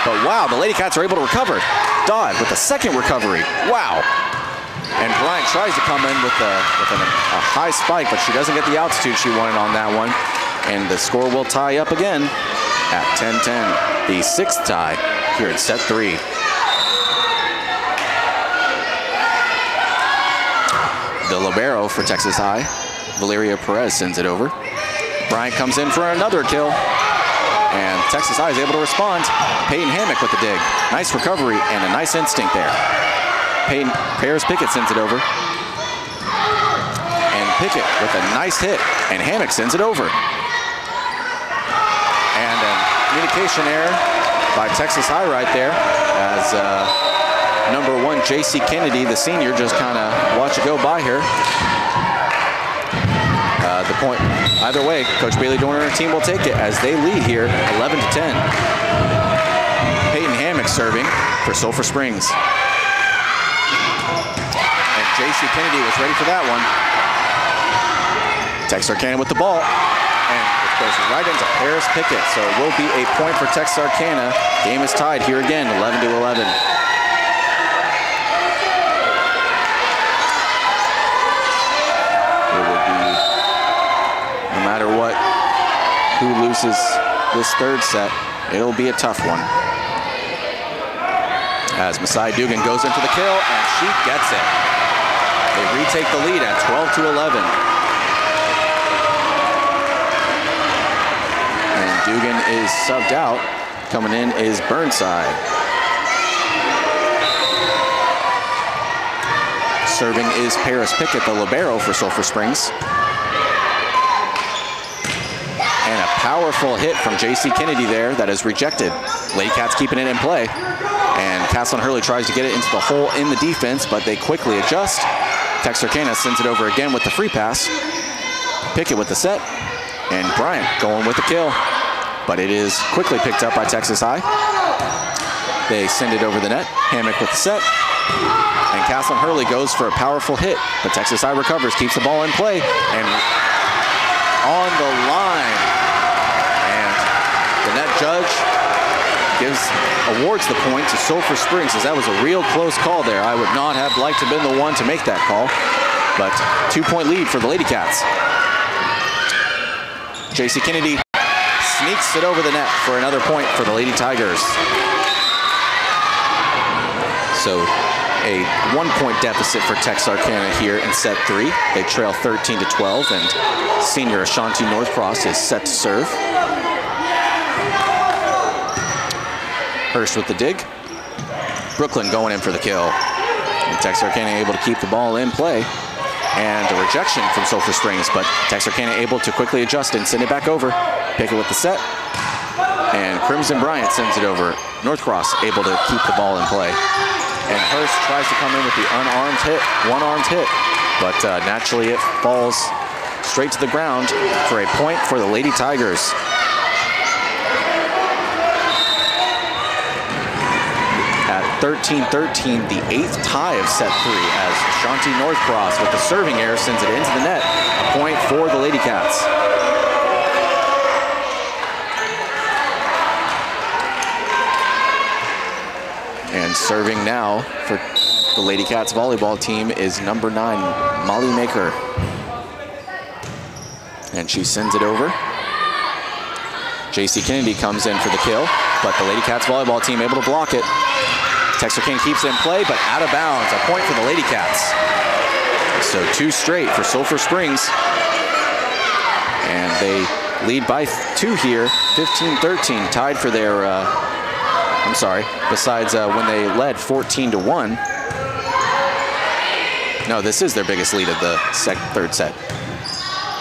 But wow, the Lady Cats are able to recover. Dodd with the second recovery. Wow. And Bryant tries to come in with a high spike, but she doesn't get the altitude she wanted on that one. And the score will tie up again at 10-10. The sixth tie here in set 3. The libero for Texas High, Valeria Perez, sends it over. Bryant comes in for another kill. And Texas High is able to respond. Peyton Hammock with the dig. Nice recovery and a nice instinct there. Paris Pickett sends it over. And Pickett with a nice hit. And Hammock sends it over. And a communication error by Texas High right there as number 1, J.C. Kennedy, the senior, just kind of watch it go by here. The point, either way, Coach Bailey Dorner and her team will take it as they lead here 11-10. Peyton Hammock serving for Sulphur Springs. And J.C. Kennedy was ready for that one. Texarkana with the ball. And it goes right into Paris Pickett. So it will be a point for Texarkana. Game is tied here again, 11-11. No matter what, who loses this third set, it'll be a tough one. As Messiah Dugan goes into the kill, and she gets it. They retake the lead at 12-11. And Dugan is subbed out. Coming in is Burnside. Serving is Paris Pickett, the libero for Sulphur Springs. And a powerful hit from J.C. Kennedy there that is rejected. Lady Cats keeping it in play. And Caslin Hurley tries to get it into the hole in the defense, but they quickly adjust. Texarkana sends it over again with the free pass. Pickett with the set. And Bryant going with the kill. But it is quickly picked up by Texas High. They send it over the net. Hammock with the set. And Caslin Hurley goes for a powerful hit, but Texas High recovers, keeps the ball in play, and on the line. And the net judge awards the point to Sulphur Springs, as that was a real close call there. I would not have liked to have been the one to make that call, but 2-point lead for the Lady Cats. J.C. Kennedy sneaks it over the net for another point for the Lady Tigers. So a 1-point deficit for Texarkana here in set 3. They trail 13-12, and senior Ashanti Northcross is set to serve. Hurst with the dig. Brooklyn going in for the kill. And Texarkana able to keep the ball in play. And a rejection from Sulphur Springs, but Texarkana able to quickly adjust and send it back over. Pickett with the set. And Crimson Bryant sends it over. Northcross able to keep the ball in play. And Hurst tries to come in with the unarmed hit, one-armed hit, but naturally it falls straight to the ground for a point for the Lady Tigers. At 13-13, the 8th tie of set 3, as Ashanti Northcross with the serving error sends it into the net. A point for the Lady Cats. And serving now for the Lady Cats volleyball team is number 9, Molly Maker. And she sends it over. JC Kennedy comes in for the kill, but the Lady Cats volleyball team able to block it. Texarkana keeps it in play, but out of bounds. A point for the Lady Cats. So 2 straight for Sulphur Springs. And they lead by 2 here, 15-13, tied for their, besides when they led 14-1. No, this is their biggest lead of the third set.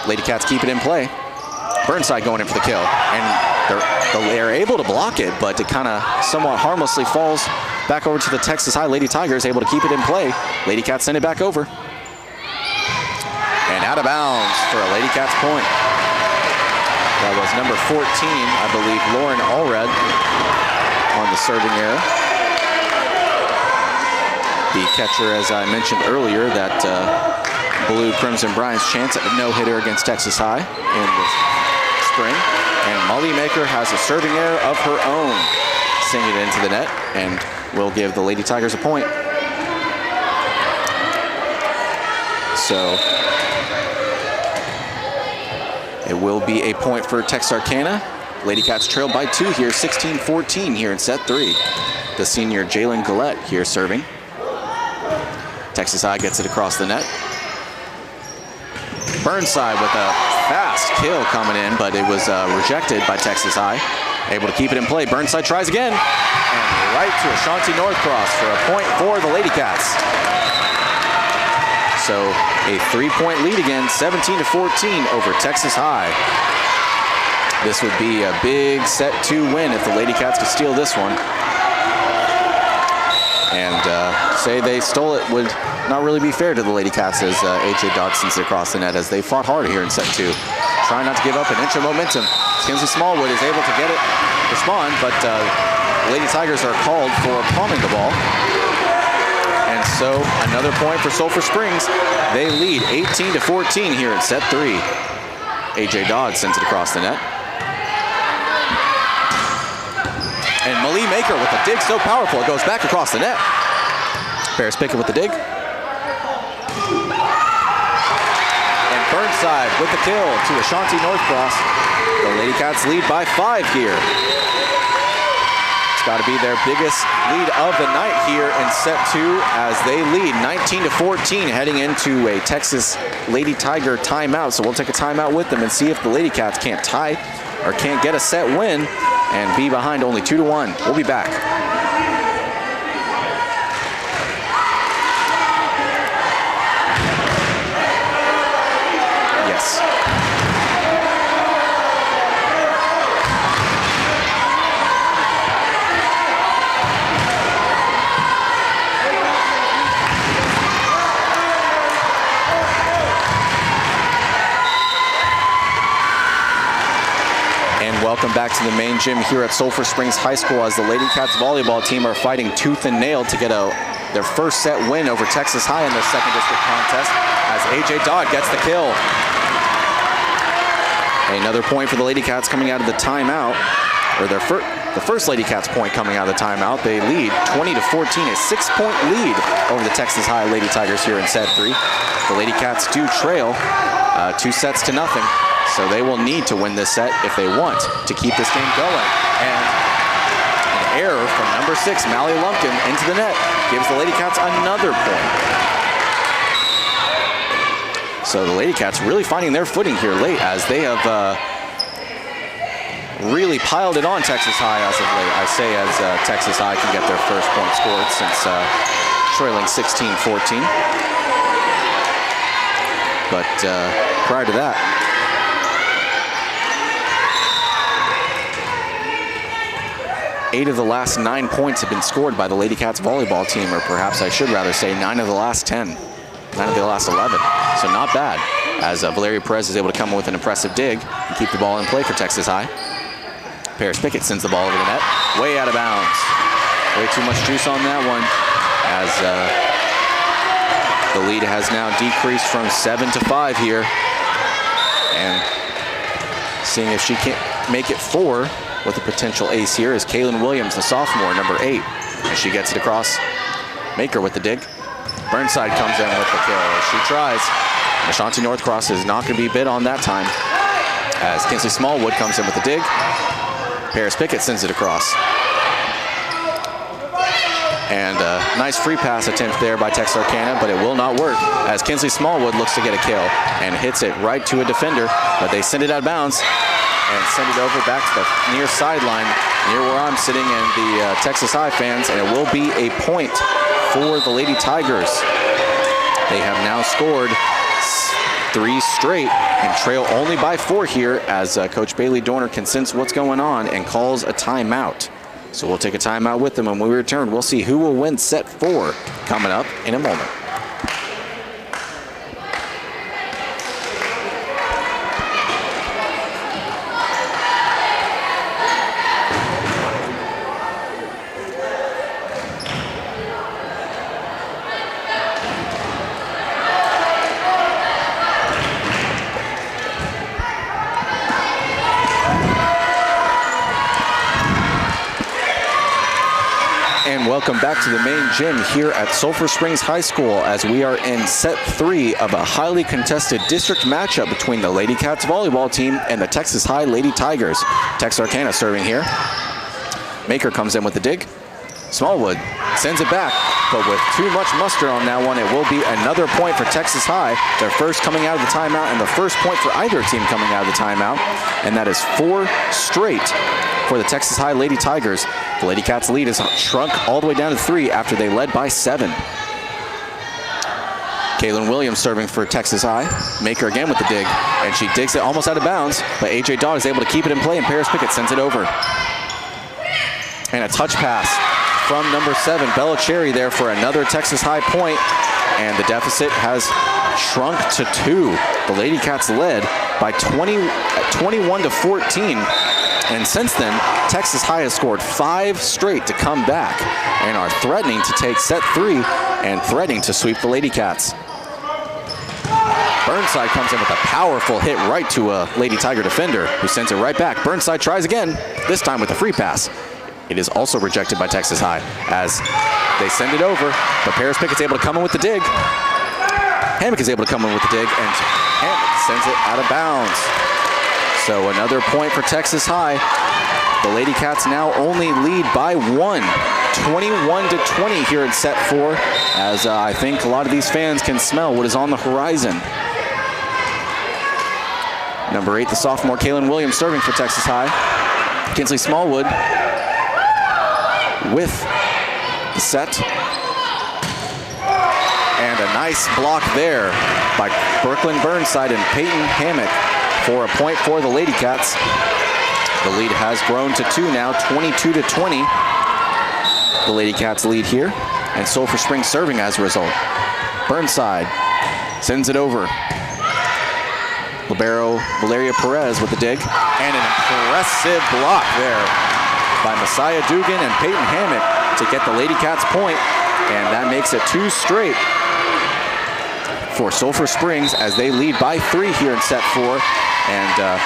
Lady Cats keep it in play. Burnside going in for the kill, and they're able to block it, but it kind of somewhat harmlessly falls back over to the Texas High Lady Tigers, able to keep it in play. Lady Cats send it back over. And out of bounds for a Lady Cats point. That was number 14, I believe, Lauren Allred on the serving error. The catcher, as I mentioned earlier, that Blue Crimson Brian's chance at a no-hitter against Texas High in the spring. And Molly Maker has a serving error of her own, sending it into the net, and will give the Lady Tigers a point. So it will be a point for Texarkana. Lady Cats trailed by 2 here, 16-14 here in set 3. The senior Jalen Gillette here serving. Texas High gets it across the net. Burnside with a fast kill coming in, but it was rejected by Texas High. Able to keep it in play. Burnside tries again. And right to Ashanti Northcross for a point for the Lady Cats. So a 3-point lead again, 17-14 over Texas High. This would be a big set 2 win if the Lady Cats could steal this one. And say they stole it would not really be fair to the Lady Cats as AJ Dodson's across the net as they fought hard here in set 2. Trying not to give up an inch of momentum. Kinsey Smallwood is able to get it, respond, but the Lady Tigers are called for palming the ball. And so another point for Sulphur Springs. They lead 18-14 here in set 3. AJ Dodd sends it across the net. And Molly Maker with a dig so powerful, it goes back across the net. Paris Pickett with the dig. And Burnside with the kill to Ashanti Northcross. The Lady Cats lead by 5 here. It's got to be their biggest lead of the night here in set 2 as they lead 19-14 heading into a Texas Lady Tiger timeout. So we'll take a timeout with them and see if the Lady Cats can't tie or can't get a set win and be behind only 2-1. We'll be back. Yes. Welcome back to the main gym here at Sulphur Springs High School as the Lady Cats volleyball team are fighting tooth and nail to get their first set win over Texas High in their second district contest as AJ Dodd gets the kill. Another point for the Lady Cats coming out of the timeout, or the first Lady Cats point coming out of the timeout. They lead 20-14, a 6-point lead over the Texas High Lady Tigers here in set 3. The Lady Cats do trail 2-0. So they will need to win this set if they want to keep this game going. And an error from number 6, Mally Lumpkin, into the net gives the Lady Cats another point. So the Lady Cats really finding their footing here late as they have really piled it on Texas High as of late. I say as Texas High can get their first point scored since trailing 16-14. But prior to that, 8 of the last 9 points have been scored by the Lady Cats volleyball team, or perhaps I should rather say 9 of the last 10, 9 of the last 11. So not bad, as Valeria Perez is able to come in with an impressive dig and keep the ball in play for Texas High. Paris Pickett sends the ball over the net, way out of bounds. Way too much juice on that one, as the lead has now decreased from 7-5 here. And seeing if she can't make it 4 with a potential ace here is Kaylin Williams, the sophomore, number 8. And she gets it across. Maker with the dig. Burnside comes in with the kill. She tries. Ashanti Northcross is not going to be bid on that time, as Kinsley Smallwood comes in with the dig. Paris Pickett sends it across. And a nice free pass attempt there by Texarkana, but it will not work, as Kinsley Smallwood looks to get a kill and hits it right to a defender, but they send it out of bounds and send it over back to the near sideline, near where I'm sitting and the Texas High fans, and it will be a point for the Lady Tigers. They have now scored 3 straight and trail only by 4 here, as Coach Bailey Dorner can sense what's going on and calls a timeout. So we'll take a timeout with them, and when we return, we'll see who will win set 4 coming up in a moment. Welcome back to the main gym here at Sulphur Springs High School, as we are in set 3 of a highly contested district matchup between the Lady Cats volleyball team and the Texas High Lady Tigers. Texarkana serving here. Maker comes in with the dig. Smallwood sends it back, but with too much muster on that one, it will be another point for Texas High. Their first coming out of the timeout, and the first point for either team coming out of the timeout, and that is 4 straight for the Texas High Lady Tigers. The Lady Cats lead is shrunk all the way down to 3 after they led by 7. Kaylin Williams serving for Texas High. Maker again with the dig, and she digs it almost out of bounds, but AJ Dodd is able to keep it in play, and Paris Pickett sends it over. And a touch pass from number 7, Bella Cherry, there for another Texas High point, and the deficit has shrunk to 2. The Lady Cats led by 21 to 14. And since then, Texas High has scored 5 straight to come back and are threatening to take set 3 and threatening to sweep the Lady Cats. Burnside comes in with a powerful hit right to a Lady Tiger defender, who sends it right back. Burnside tries again, this time with a free pass. It is also rejected by Texas High, as they send it over, but Paris Pickett's able to come in with the dig. Hammock is able to come in with the dig, and Hammock sends it out of bounds. So another point for Texas High. The Lady Cats now only lead by 1, 21 to 20 here in set 4, as I think a lot of these fans can smell what is on the horizon. Number 8, the sophomore Kaylin Williams serving for Texas High. Kinsley Smallwood with the set. And a nice block there by Brooklyn Burnside and Peyton Hammock for a point for the Lady Cats. The lead has grown to 2 now, 22 to 20. The Lady Cats lead here, and Sulphur Springs serving as a result. Burnside sends it over. Libero Valeria Perez with the dig, and an impressive block there by Messiah Dugan and Peyton Hammock to get the Lady Cats point, and that makes it 2 straight for Sulphur Springs, as they lead by 3 here in set 4. And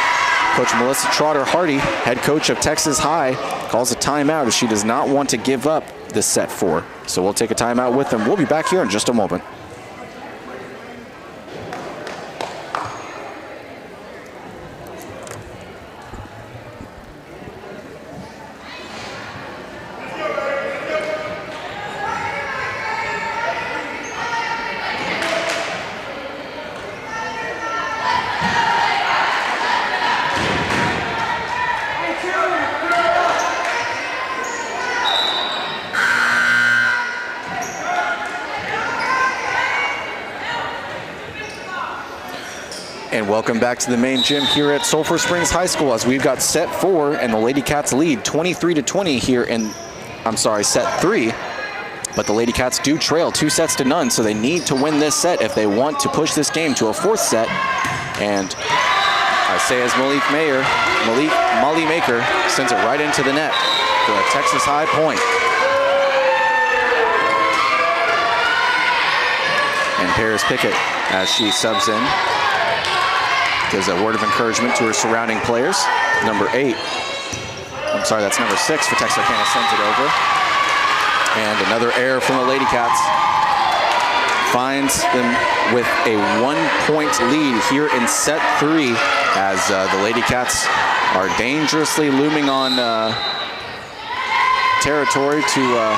Coach Melissa Trotter-Hardy, head coach of Texas High, calls a timeout as she does not want to give up this set 4. So we'll take a timeout with them. We'll be back here in just a moment. And welcome back to the main gym here at Sulphur Springs High School, as we've got set 4 and the Lady Cats lead 23 to 20 here in, set 3. But the Lady Cats do trail 2 sets to none, so they need to win this set if they want to push this game to a 4th set. And I say as Molly Maker sends it right into the net for a Texas High point. And Paris Pickett, as she subs in, gives a word of encouragement to her surrounding players. Number 8, that's number 6 for Texarkana, sends it over. And another error from the Lady Cats. finds them with a 1-point lead here in set 3 as the Lady Cats are dangerously looming on territory to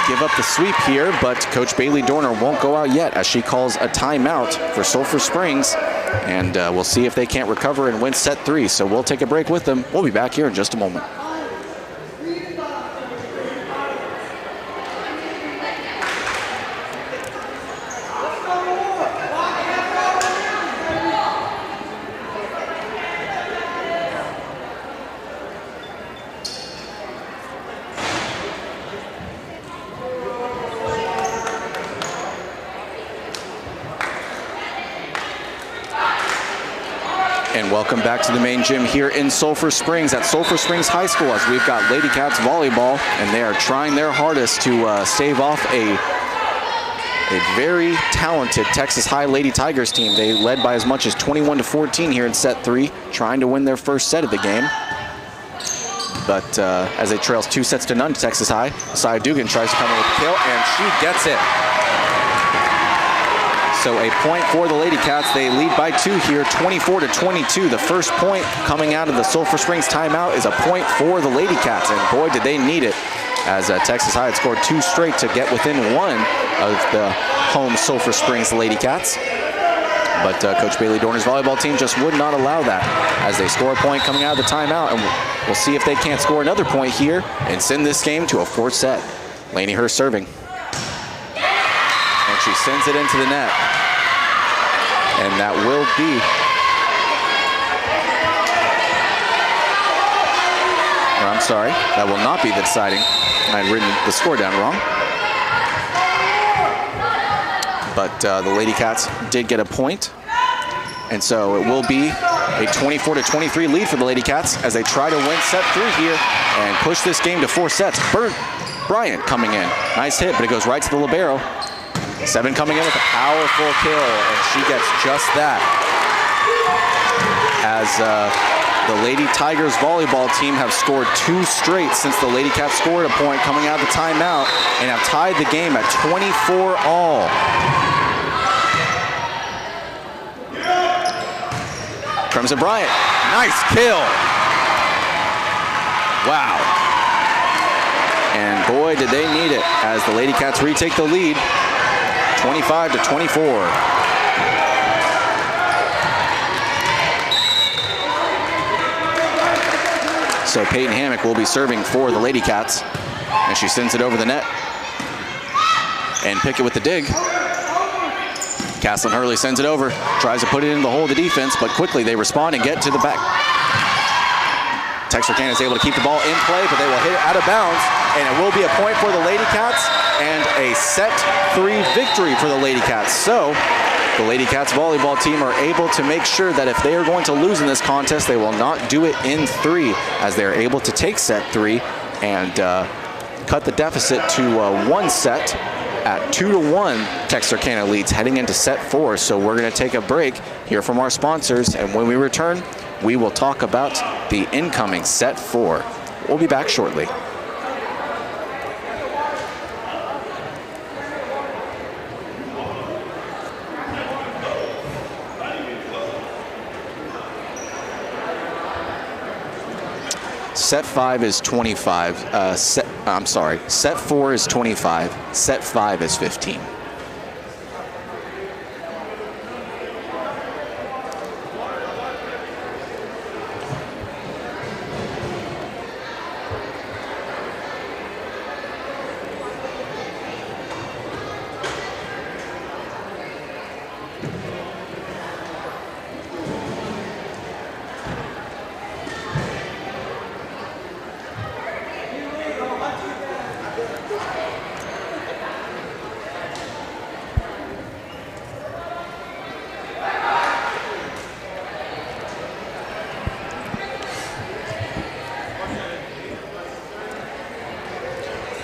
give up the sweep here, but Coach Bailey Dorner won't go out yet as she calls a timeout for Sulphur Springs, and we'll see if they can't recover and win set 3. So we'll take a break with them. We'll be back here in just a moment. And welcome back to the main gym here in Sulphur Springs at Sulphur Springs High School as we've got Lady Cats Volleyball, and they are trying their hardest to stave off a very talented Texas High Lady Tigers team. They led by as much as 21-14 here in set 3, trying to win their first set of the game. But as it trails 2-0 to Texas High, Saya Dugan tries to come in with the kill, and she gets it. So a point for the Lady Cats. They lead by 2 here, 24-22. The first point coming out of the Sulphur Springs timeout is a point for the Lady Cats, and boy, did they need it, as Texas High had scored 2 straight to get within 1 of the home Sulphur Springs Lady Cats. But Coach Bailey Dorner's volleyball team just would not allow that as they score a point coming out of the timeout, and we'll see if they can't score another point here and send this game to a 4th set. Lainey Hurst serving. And she sends it into the net. And that will be I'm sorry, that will not be the deciding. I had written the score down wrong. But the Lady Cats did get a point. And so it will be a 24-23 lead for the Lady Cats as they try to win set 3 here and push this game to 4 sets. Bryant coming in. Nice hit, but it goes right to the libero. 7 coming in with a powerful kill, and she gets just that. As the Lady Tigers volleyball team have scored 2 straight since the Lady Cats scored a point coming out of the timeout and have tied the game at 24 all. Crimson Bryant, nice kill. Wow. And boy, did they need it as the Lady Cats retake the lead, 25-24. So Peyton Hammock will be serving for the Lady Cats, and she sends it over the net. And Pickett with the dig. Caslin Hurley sends it over, tries to put it in the hole of the defense, but quickly they respond and get to the back. Texarkana is able to keep the ball in play, but they will hit it out of bounds, and it will be a point for the Lady Cats and a set 3 victory for the Lady Cats. So the Lady Cats volleyball team are able to make sure that if they are going to lose in this contest, they will not do it in 3, as they are able to take set 3 and cut the deficit to 1 set at 2-1. Texarkana leads heading into set 4. So we're going to take a break, hear from our sponsors, and when we return, we will talk about the incoming set 4. We'll be back shortly. Set 5 is 25. Set 4 is 25. Set 5 is 15.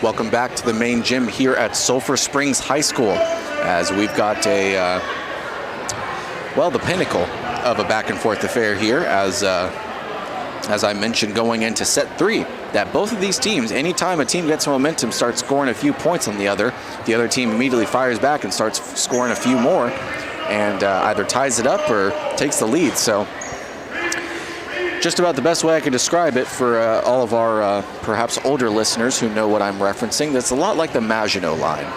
Welcome back to the main gym here at Sulphur Springs High School, as we've got the pinnacle of a back and forth affair here, as I mentioned, going into set 3. that both of these teams, anytime a team gets momentum, starts scoring a few points on the other team immediately fires back and starts scoring a few more, and either ties it up or takes the lead. So just about the best way I can describe it for all of our perhaps older listeners who know what I'm referencing, that's a lot like the Maginot Line.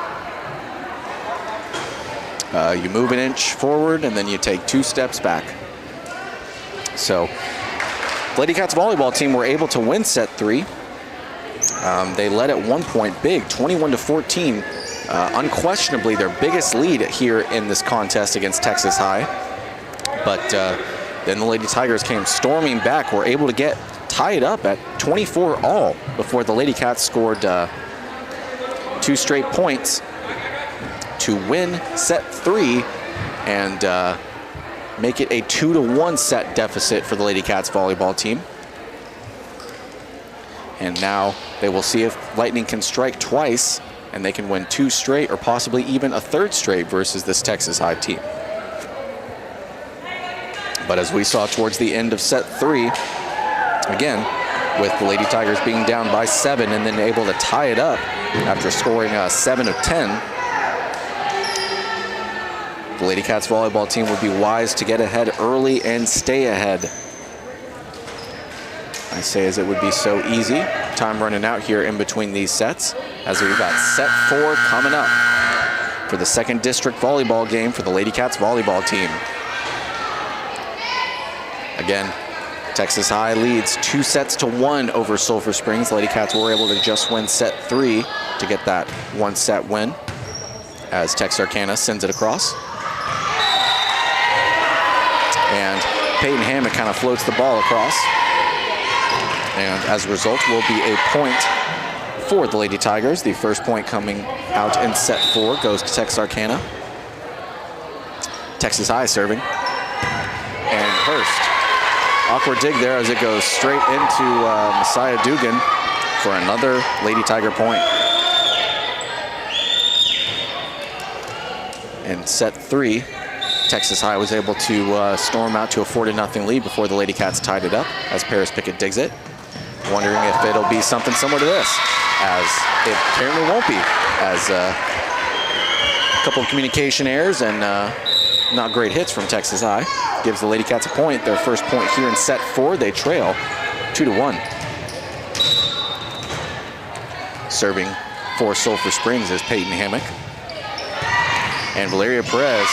You move an inch forward and then you take 2 steps back. So Ladycats volleyball team were able to win set 3. They led at one point big, 21-14. Unquestionably their biggest lead here in this contest against Texas High. But then the Lady Tigers came storming back, were able to get tied up at 24 all before the Lady Cats scored 2 straight points to win set 3 and make it a 2-1 set deficit for the Lady Cats volleyball team. And now they will see if Lightning can strike twice and they can win 2 straight or possibly even a 3rd straight versus this Texas High team. But as we saw towards the end of set 3, again, with the Lady Tigers being down by 7 and then able to tie it up after scoring 7 of 10, the Lady Cats volleyball team would be wise to get ahead early and stay ahead. I say as it would be so easy. Time running out here in between these sets as we've got set 4 coming up for the 2nd district volleyball game for the Lady Cats volleyball team. Again, Texas High leads 2-1 over Sulphur Springs. Lady Cats were able to just win set 3 to get that 1-set win as Texarkana sends it across. And Peyton Hammond kind of floats the ball across. And as a result will be a point for the Lady Tigers. The first point coming out in set 4 goes to Texarkana. Texas High serving. And Hurst. Awkward dig there as it goes straight into Messiah Dugan for another Lady Tiger point. In set 3, Texas High was able to storm out to a 4-0 lead before the Lady Cats tied it up as Paris Pickett digs it. Wondering if it'll be something similar to this, as it apparently won't be, as a couple of communication errors and not great hits from Texas High. Gives the Lady Cats a point, their first point here in set 4. They trail 2-1. Serving for Sulphur Springs is Peyton Hammock. And Valeria Perez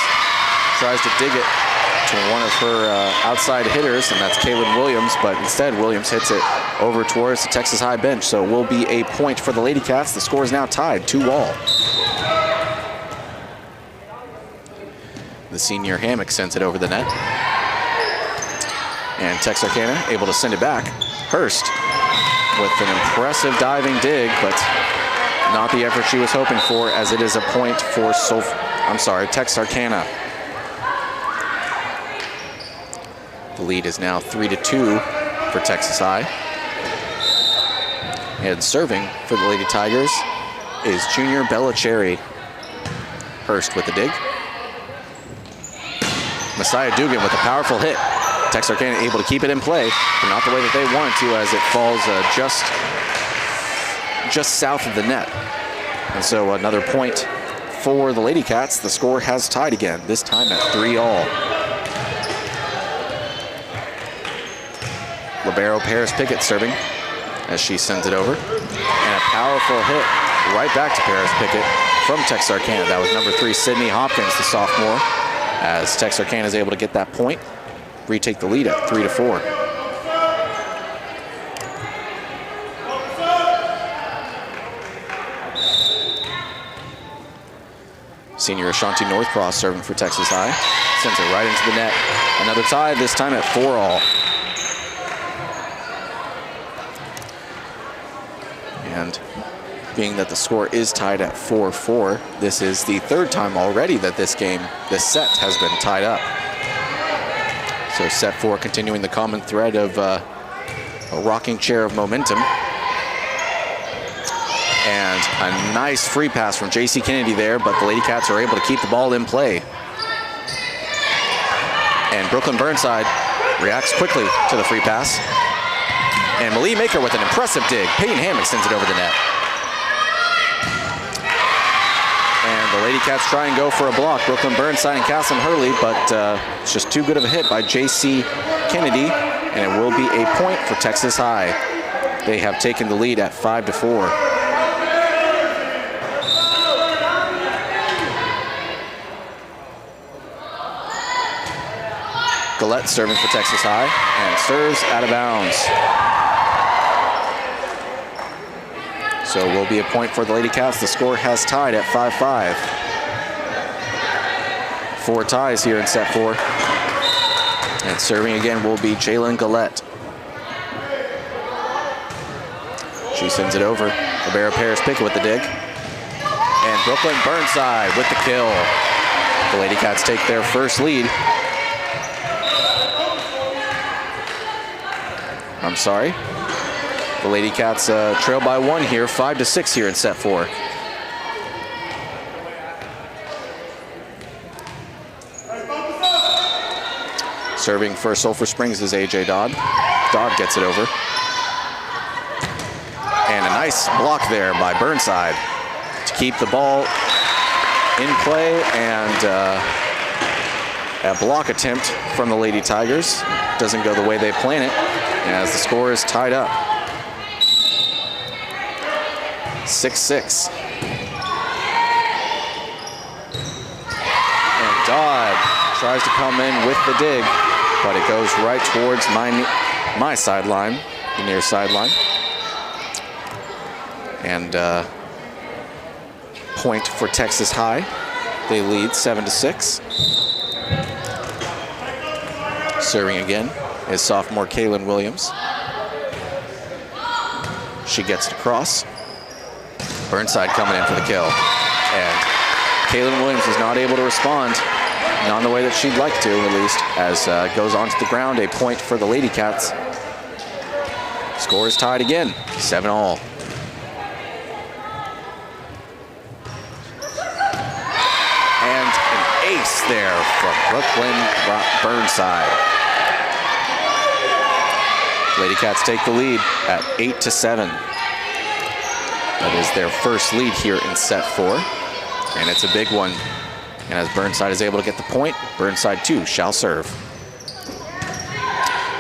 tries to dig it to one of her outside hitters, and that's Kaylin Williams, but instead Williams hits it over towards the Texas High bench. So it will be a point for the Lady Cats. The score is now tied 2-all. The senior Hammock sends it over the net. And Texarkana able to send it back. Hurst with an impressive diving dig, but not the effort she was hoping for, as it is a point for Texarkana. The lead is now 3-2 for Texas High. And serving for the Lady Tigers is junior Bella Cherry. Hurst with the dig. Messiah Dugan with a powerful hit. Texarkana able to keep it in play, but not the way that they wanted to, as it falls just south of the net. And so another point for the Lady Cats. The score has tied again, this time at 3-all. Libero Paris Pickett serving as she sends it over. And a powerful hit right back to Paris Pickett from Texarkana. That was number 3, Sydney Hopkins, the sophomore, as Texarkana is able to get that point, retake the lead at 3-4. Senior Ashanti Northcross serving for Texas High. Sends it right into the net. Another tie, this time at 4-all. And being that the score is tied at 4-4, this is the 3rd time already that this set has been tied up. So set 4 continuing the common thread of a rocking chair of momentum. And a nice free pass from J.C. Kennedy there, but the Lady Cats are able to keep the ball in play. And Brooklyn Burnside reacts quickly to the free pass. And Malie Maker with an impressive dig. Peyton Hammock sends it over the net. And the Lady Cats try and go for a block. Brooklyn Burnside and Castlin Hurley, but it's just too good of a hit by J.C. Kennedy, and it will be a point for Texas High. They have taken the lead at 5-4. Gillette serving for Texas High and serves out of bounds. So it will be a point for the Lady Cats. The score has tied at 5-5. 4 ties here in set 4. And serving again will be Jalen Gillette. She sends it over. Libero Paris Pickett with the dig. And Brooklyn Burnside with the kill. The Lady Cats take their first lead. I'm sorry. The Lady Cats trail by 1 here, 5-6 here in set 4. Serving for Sulphur Springs is AJ Dodd. Dodd gets it over. And a nice block there by Burnside to keep the ball in play, and a block attempt from the Lady Tigers doesn't go the way they plan it, as the score is tied up. 6-6. And Dodd tries to come in with the dig, but it goes right towards my sideline, the near sideline. And point for Texas High. They lead 7-6. Serving again is sophomore Kaylin Williams. She gets it across. Burnside coming in for the kill. And Kaylin Williams is not able to respond, not in the way that she'd like to, at least, as goes onto the ground. A point for the Lady Cats. Score is tied again, 7-all. And an ace there from Brooklyn Burnside. Lady Cats take the lead at 8-7. That is their first lead here in set 4, and it's a big one. And as Burnside is able to get the point, Burnside too shall serve.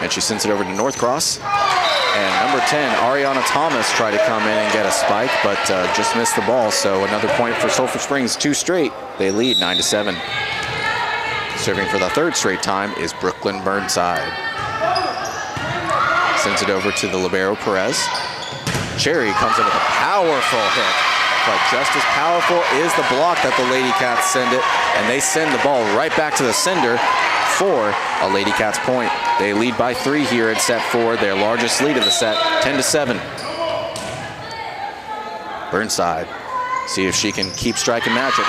And she sends it over to Northcross. And number 10, Ariana Thomas, tried to come in and get a spike, but just missed the ball. So another point for Sulphur Springs, 2 straight. They lead 9-7. Serving for the 3rd straight time is Brooklyn Burnside. Sends it over to the libero Perez. Cherry comes in with a powerful hit, but just as powerful is the block that the Lady Cats send it, and they send the ball right back to the sender for a Lady Cats point. They lead by 3 here in set 4, their largest lead of the set, 10-7. Burnside, see if she can keep striking magic,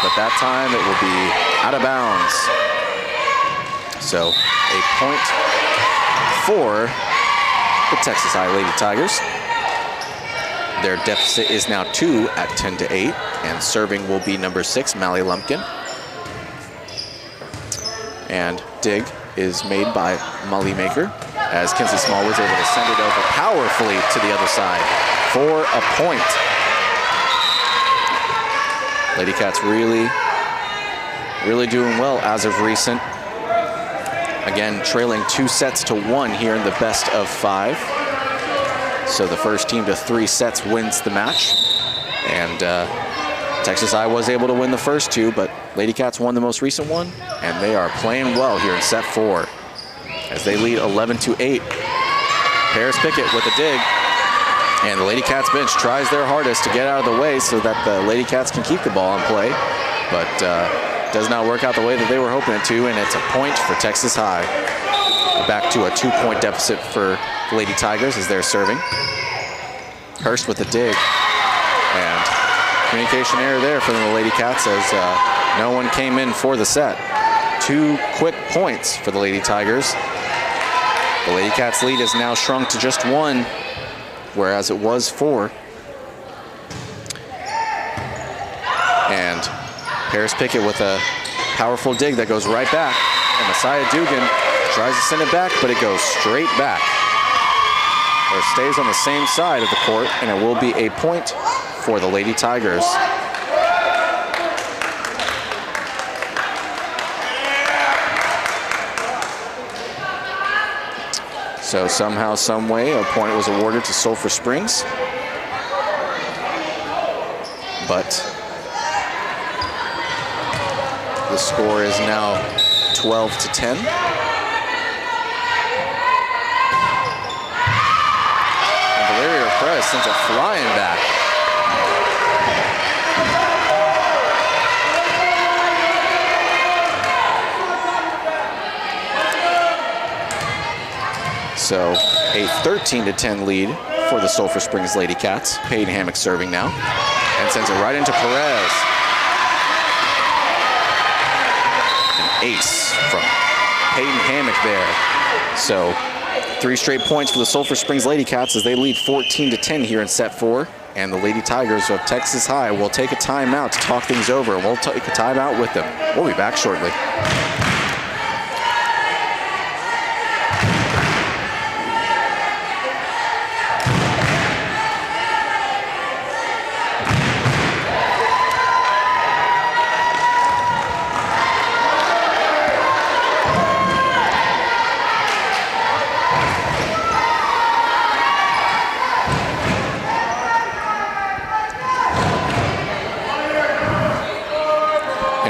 but that time it will be out of bounds. So a point for the Texas High Lady Tigers. Their deficit is now 2 at 10-8, and serving will be number 6, Mally Lumpkin. And dig is made by Molly Maker, as Kinsey Small was able to send it over powerfully to the other side for a point. Lady Cats really doing well as of recent. Again, trailing 2-1 here in the best of 5. So the first team to 3 sets wins the match. And Texas High was able to win the first 2, but Lady Cats won the most recent one, and they are playing well here in set 4 as they lead 11-8. Paris Pickett with a dig, and the Lady Cats bench tries their hardest to get out of the way so that the Lady Cats can keep the ball in play, but does not work out the way that they were hoping it to, and it's a point for Texas High. Back to a 2-point deficit for the Lady Tigers as they're serving. Hurst with a dig, and communication error there from the Lady Cats as no one came in for the set. 2 quick points for the Lady Tigers. The Lady Cats lead is now shrunk to just 1, whereas it was 4. And Paris Pickett with a powerful dig that goes right back, and Messiah Dugan tries to send it back, but it goes straight back. or stays on the same side of the court, and it will be a point for the Lady Tigers. So somehow, some way, a point was awarded to Sulphur Springs. But the score is now 12-10. And Valeria Perez sends it flying back. So a 13-10 lead for the Sulphur Springs Lady Cats. Peyton Hammock serving now and sends it right into Perez. An ace from Peyton Hammock there. So 3 straight points for the Sulphur Springs Lady Cats as they lead 14-10 here in set 4. And the Lady Tigers of Texas High will take a timeout to talk things over. We'll take a timeout with them. We'll be back shortly.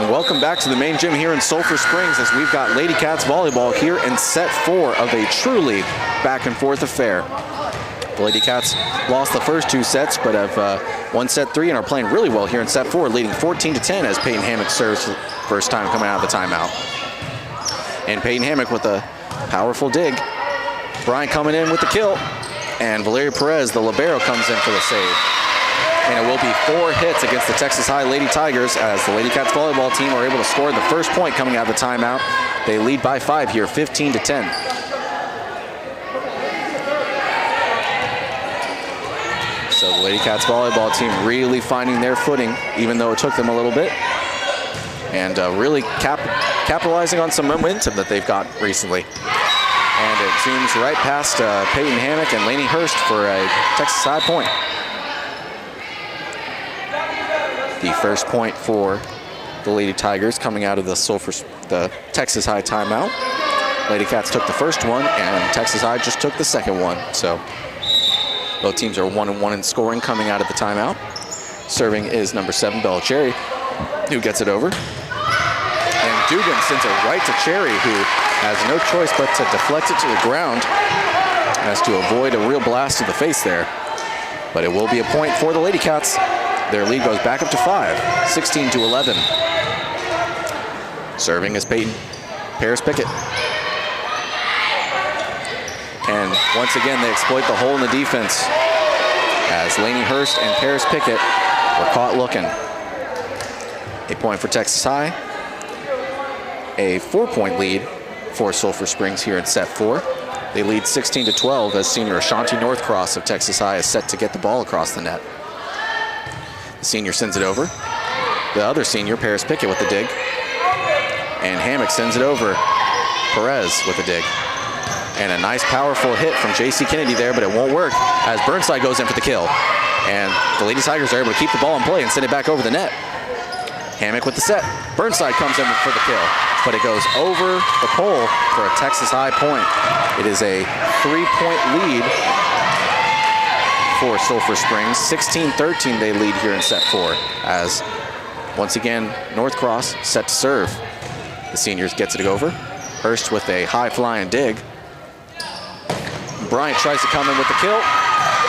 Welcome back to the main gym here in Sulphur Springs as we've got Lady Cats Volleyball here in set 4 of a truly back and forth affair. The Lady Cats lost the first 2 sets, but have won set 3 and are playing really well here in set 4, leading 14-10 as Peyton Hammock serves first time coming out of the timeout. And Peyton Hammock with a powerful dig. Bryant coming in with the kill, and Valeria Perez, the libero, comes in for the save. And it will be 4 hits against the Texas High Lady Tigers as the Lady Cats volleyball team are able to score the first point coming out of the timeout. They lead by 5 here, 15-10. So the Lady Cats volleyball team really finding their footing, even though it took them a little bit. And really capitalizing on some momentum that they've got recently. And it zooms right past Peyton Hammock and Lainey Hurst for a Texas High point. The first point for the Lady Tigers coming out of the Texas High timeout. Lady Cats took the first one, and Texas High just took the second one. So both teams are 1-1 in scoring coming out of the timeout. Serving is number 7, Bella Cherry, who gets it over. And Dugan sends it right to Cherry, who has no choice but to deflect it to the ground as to avoid a real blast to the face there. But it will be a point for the Lady Cats. Their lead goes back up to 5, 16-11. Serving is Peyton Paris Pickett. And once again, they exploit the hole in the defense as Lainey Hurst and Paris Pickett were caught looking. A point for Texas High. A 4-point lead for Sulphur Springs here in set 4. They lead 16-12 as senior Ashanti Northcross of Texas High is set to get the ball across the net. The senior sends it over. The other senior, Paris Pickett, with the dig. And Hammock sends it over. Perez with the dig. And a nice, powerful hit from J.C. Kennedy there, but it won't work as Burnside goes in for the kill. And the Lady Tigers are able to keep the ball in play and send it back over the net. Hammock with the set. Burnside comes in for the kill, but it goes over the pole for a Texas High point. It is a 3-point lead for Sulphur Springs. 16-13 they lead here in set 4 as once again Northcross set to serve. The seniors gets it over. Hurst with a high flying dig. Bryant tries to come in with the kill.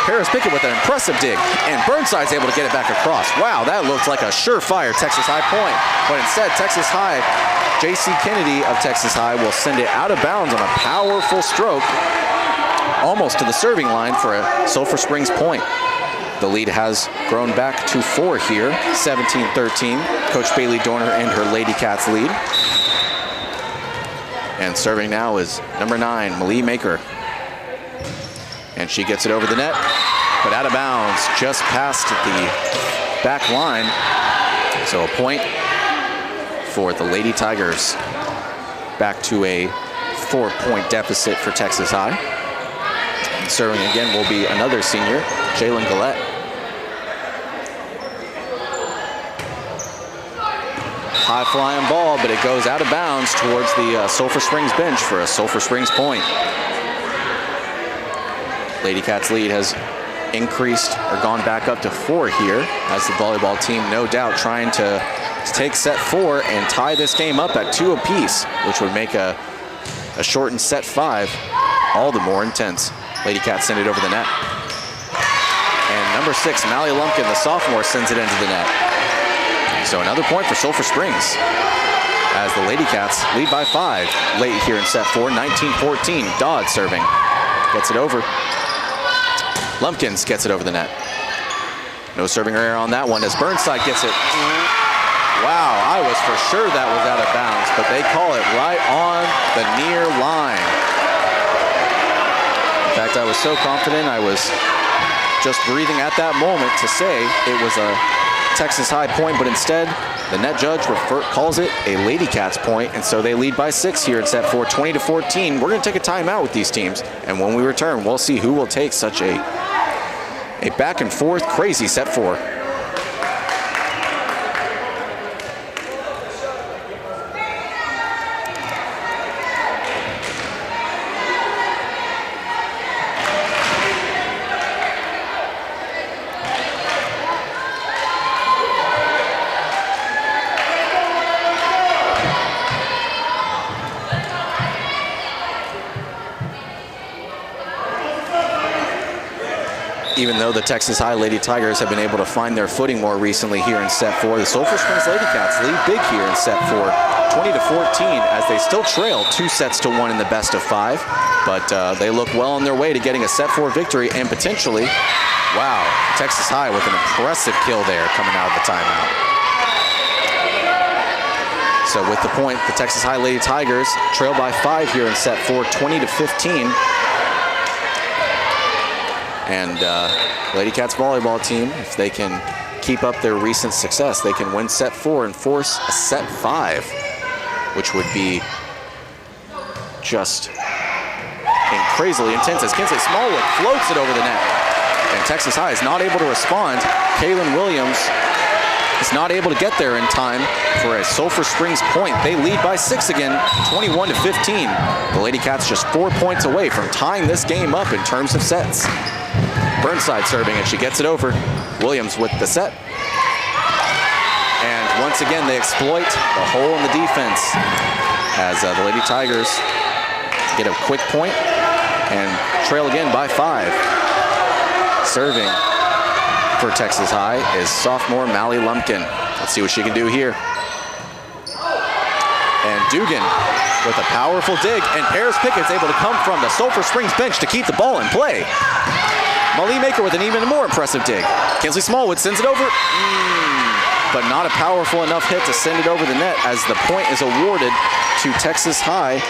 Paris Pickett with an impressive dig, and Burnside's able to get it back across. Wow, that looks like a surefire Texas High point. But instead, Texas High, J.C. Kennedy of Texas High will send it out of bounds on a powerful stroke almost to the serving line for a Sulphur Springs point. The lead has grown back to 4 here, 17-13. Coach Bailey Dorner and her Lady Cats lead. And serving now is number 9, Malie Maker. And she gets it over the net, but out of bounds, just past the back line. So a point for the Lady Tigers. Back to a 4-point deficit for Texas High. And serving again will be another senior, Jalen Gillette. High flying ball, but it goes out of bounds towards the Sulphur Springs bench for a Sulphur Springs point. Lady Cats lead has increased or gone back up to 4 here as the volleyball team no doubt trying to take set 4 and tie this game up at 2 apiece, which would make a shortened set 5 all the more intense. Lady Cats send it over the net. And number 6, Mally Lumpkin, the sophomore, sends it into the net. So another point for Sulphur Springs as the Lady Cats lead by 5 late here in set 4, 19-14. Dodd serving, gets it over. Lumpkins gets it over the net. No serving error on that one as Burnside gets it. Wow, I was for sure that was out of bounds, but they call it right on the near line. In fact, I was so confident I was just breathing at that moment to say it was a Texas High point, but instead the net judge calls it a Lady Cats point, and so they lead by 6 here in set 4, 20-14. We're going to take a timeout with these teams, and when we return, we'll see who will take such a back and forth crazy set 4. Even though the Texas High Lady Tigers have been able to find their footing more recently here in set 4, the Sulphur Springs Lady Cats lead big here in set 4, 20-14, as they still trail 2 sets to 1 in the best of 5. But they look well on their way to getting a set 4 victory and potentially, wow, Texas High with an impressive kill there coming out of the timeout. So with the point, the Texas High Lady Tigers trail by 5 here in set 4, 20-15. And Lady Cats volleyball team, if they can keep up their recent success, they can win set 4 and force a set 5, which would be just crazily intense as Kinsley Smallwood floats it over the net. And Texas High is not able to respond. Kaylin Williams is not able to get there in time for a Sulphur Springs point. They lead by 6 again, 21-15. The Lady Cats just 4 points away from tying this game up in terms of sets. Burnside serving, and she gets it over. Williams with the set. And once again, they exploit the hole in the defense as the Lady Tigers get a quick point and trail again by 5. Serving for Texas High is sophomore Mally Lumpkin. Let's see what she can do here. And Dugan with a powerful dig, and Paris Pickett's able to come from the Sulphur Springs bench to keep the ball in play. Malie Maker with an even more impressive dig. Kinsley Smallwood sends it over, but not a powerful enough hit to send it over the net as the point is awarded to Texas High.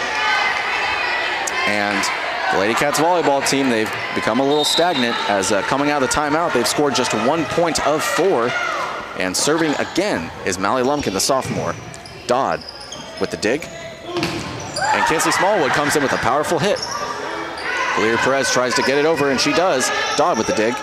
And the Lady Cats volleyball team, they've become a little stagnant as coming out of the timeout, they've scored just 1 point of 4. And serving again is Mally Lumpkin, the sophomore. Dodd with the dig. And Kinsley Smallwood comes in with a powerful hit. Valir Perez tries to get it over, and she does. Dodd with the dig.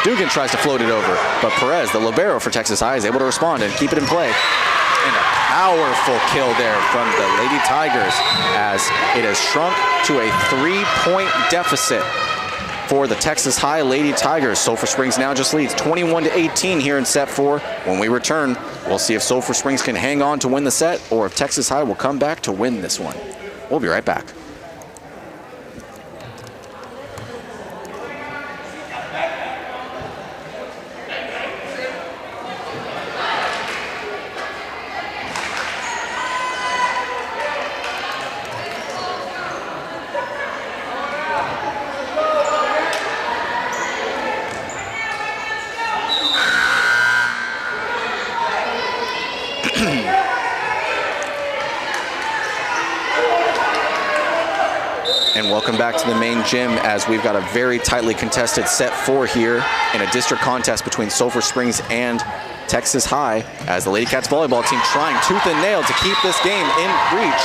Dugan tries to float it over, but Perez, the libero for Texas High, is able to respond and keep it in play. And a powerful kill there from the Lady Tigers as it has shrunk to a 3-point deficit for the Texas High Lady Tigers. Sulphur Springs now just leads 21-18 here in set 4. When we return, we'll see if Sulphur Springs can hang on to win the set or if Texas High will come back to win this one. We'll be right back. And welcome back to the main gym as we've got a very tightly contested set 4 here in a district contest between Sulphur Springs and Texas High as the Lady Cats volleyball team trying tooth and nail to keep this game in reach.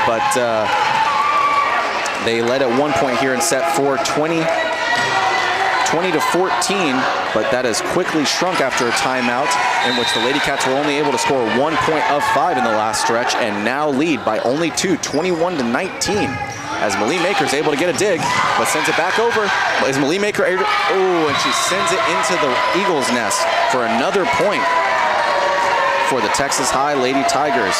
But They led at one point here in set 4, 20 to 14, but that has quickly shrunk after a timeout in which the Lady Cats were only able to score 1 point of 5 in the last stretch and now lead by only 2, 21 to 19. As Malie Maker is able to get a dig, but sends it back over. Is Malie Maker, oh, and she sends it into the Eagles' nest for another point for the Texas High Lady Tigers.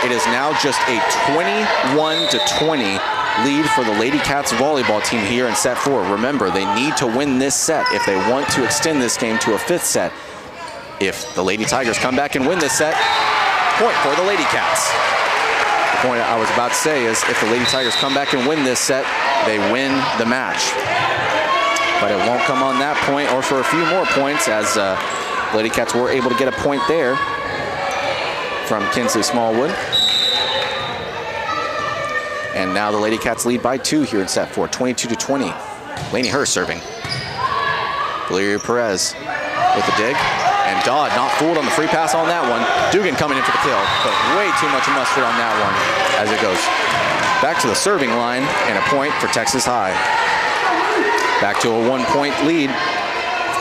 It is now just a 21 to 20 lead for the Lady Cats volleyball team here in set 4. Remember, they need to win this set if they want to extend this game to a 5th set. If the Lady Tigers come back and win this set, point for the Lady Cats. The point I was about to say is if the Lady Tigers come back and win this set, they win the match. But it won't come on that point or for a few more points, as Lady Cats were able to get a point there from Kinsley Smallwood. And now the Lady Cats lead by 2 here in set 4, 22 to 20. Lainey Hurst serving. Valeria Perez with the dig. And Dodd not fooled on the free pass on that one. Dugan coming in for the kill, but way too much mustard on that one as it goes back to the serving line and a point for Texas High. Back to a 1-point lead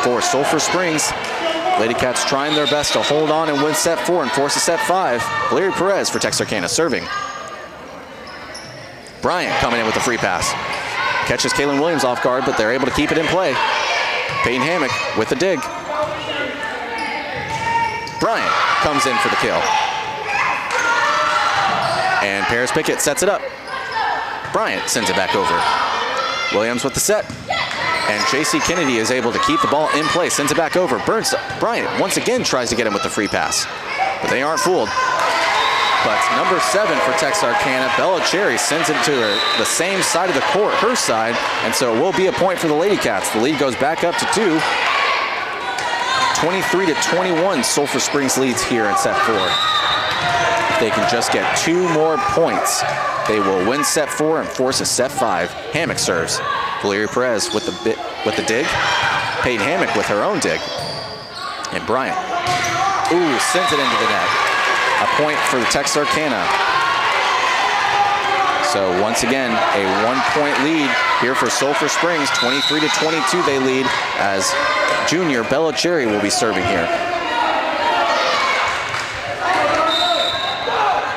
for Sulphur Springs. Lady Cats trying their best to hold on and win set 4 and force a set 5. Valeria Perez for Texarkana serving. Bryant coming in with the free pass. Catches Kaylin Williams off guard, but they're able to keep it in play. Peyton Hammock with the dig. Bryant comes in for the kill. And Paris Pickett sets it up. Bryant sends it back over. Williams with the set. And J.C. Kennedy is able to keep the ball in play, sends it back over. Bryant once again tries to get him with the free pass, but they aren't fooled. But number 7 for Texarkana, Bella Cherry, sends it to the same side of the court, her side, and so it will be a point for the Lady Cats. The lead goes back up to 2. 23 to 21, Sulphur Springs leads here in set 4. If they can just get 2 more points, they will win set 4 and force a set 5. Hammock serves. Valeria Perez with the dig. Peyton Hammock with her own dig. And Bryant, sends it into the net. A point for the Texarkana. So once again, a 1-point lead here for Sulphur Springs. 23 to 22 they lead as junior Bella Cherry will be serving here.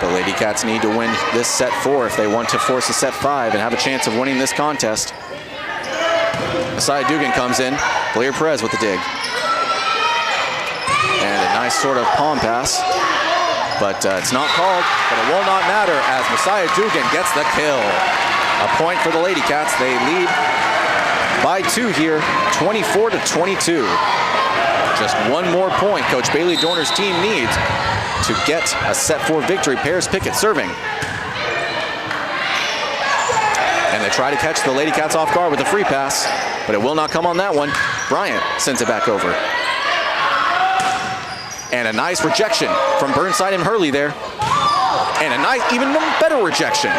The Lady Cats need to win this set 4 if they want to force a set 5 and have a chance of winning this contest. Messiah Dugan comes in. Valeria Perez with the dig. And a nice sort of palm pass. But it's not called, but it will not matter as Messiah Dugan gets the kill. A point for the Lady Cats. They lead by 2 here, 24 to 22. Just 1 more point Coach Bailey Dorner's team needs to get a set 4 victory. Paris Pickett serving. And they try to catch the Lady Cats off guard with a free pass, but it will not come on that one. Bryant sends it back over. And a nice rejection from Burnside and Hurley there. And a nice, even better rejection.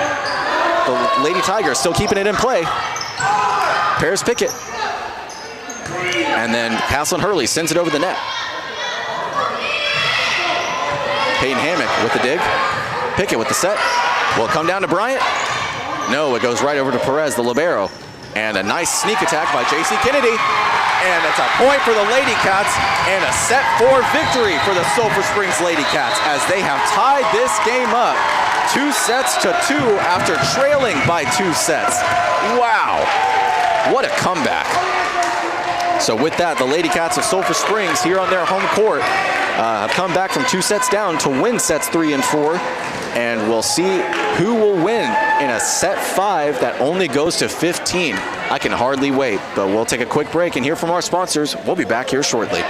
The Lady Tigers still keeping it in play. Paris Pickett. And then Castle and Hurley sends it over the net. Peyton Hammock with the dig. Pickett with the set. Will it come down to Bryant? No, it goes right over to Perez, the libero. And a nice sneak attack by J.C. Kennedy. And it's a point for the Lady Cats and a set 4 victory for the Sulphur Springs Lady Cats as they have tied this game up 2 sets to 2 after trailing by 2 sets. Wow, what a comeback. So with that, the Lady Cats of Sulphur Springs here on their home court have come back from 2 sets down to win sets 3 and 4. And we'll see who will win in a set 5 that only goes to 15. I can hardly wait, but we'll take a quick break and hear from our sponsors. We'll be back here shortly.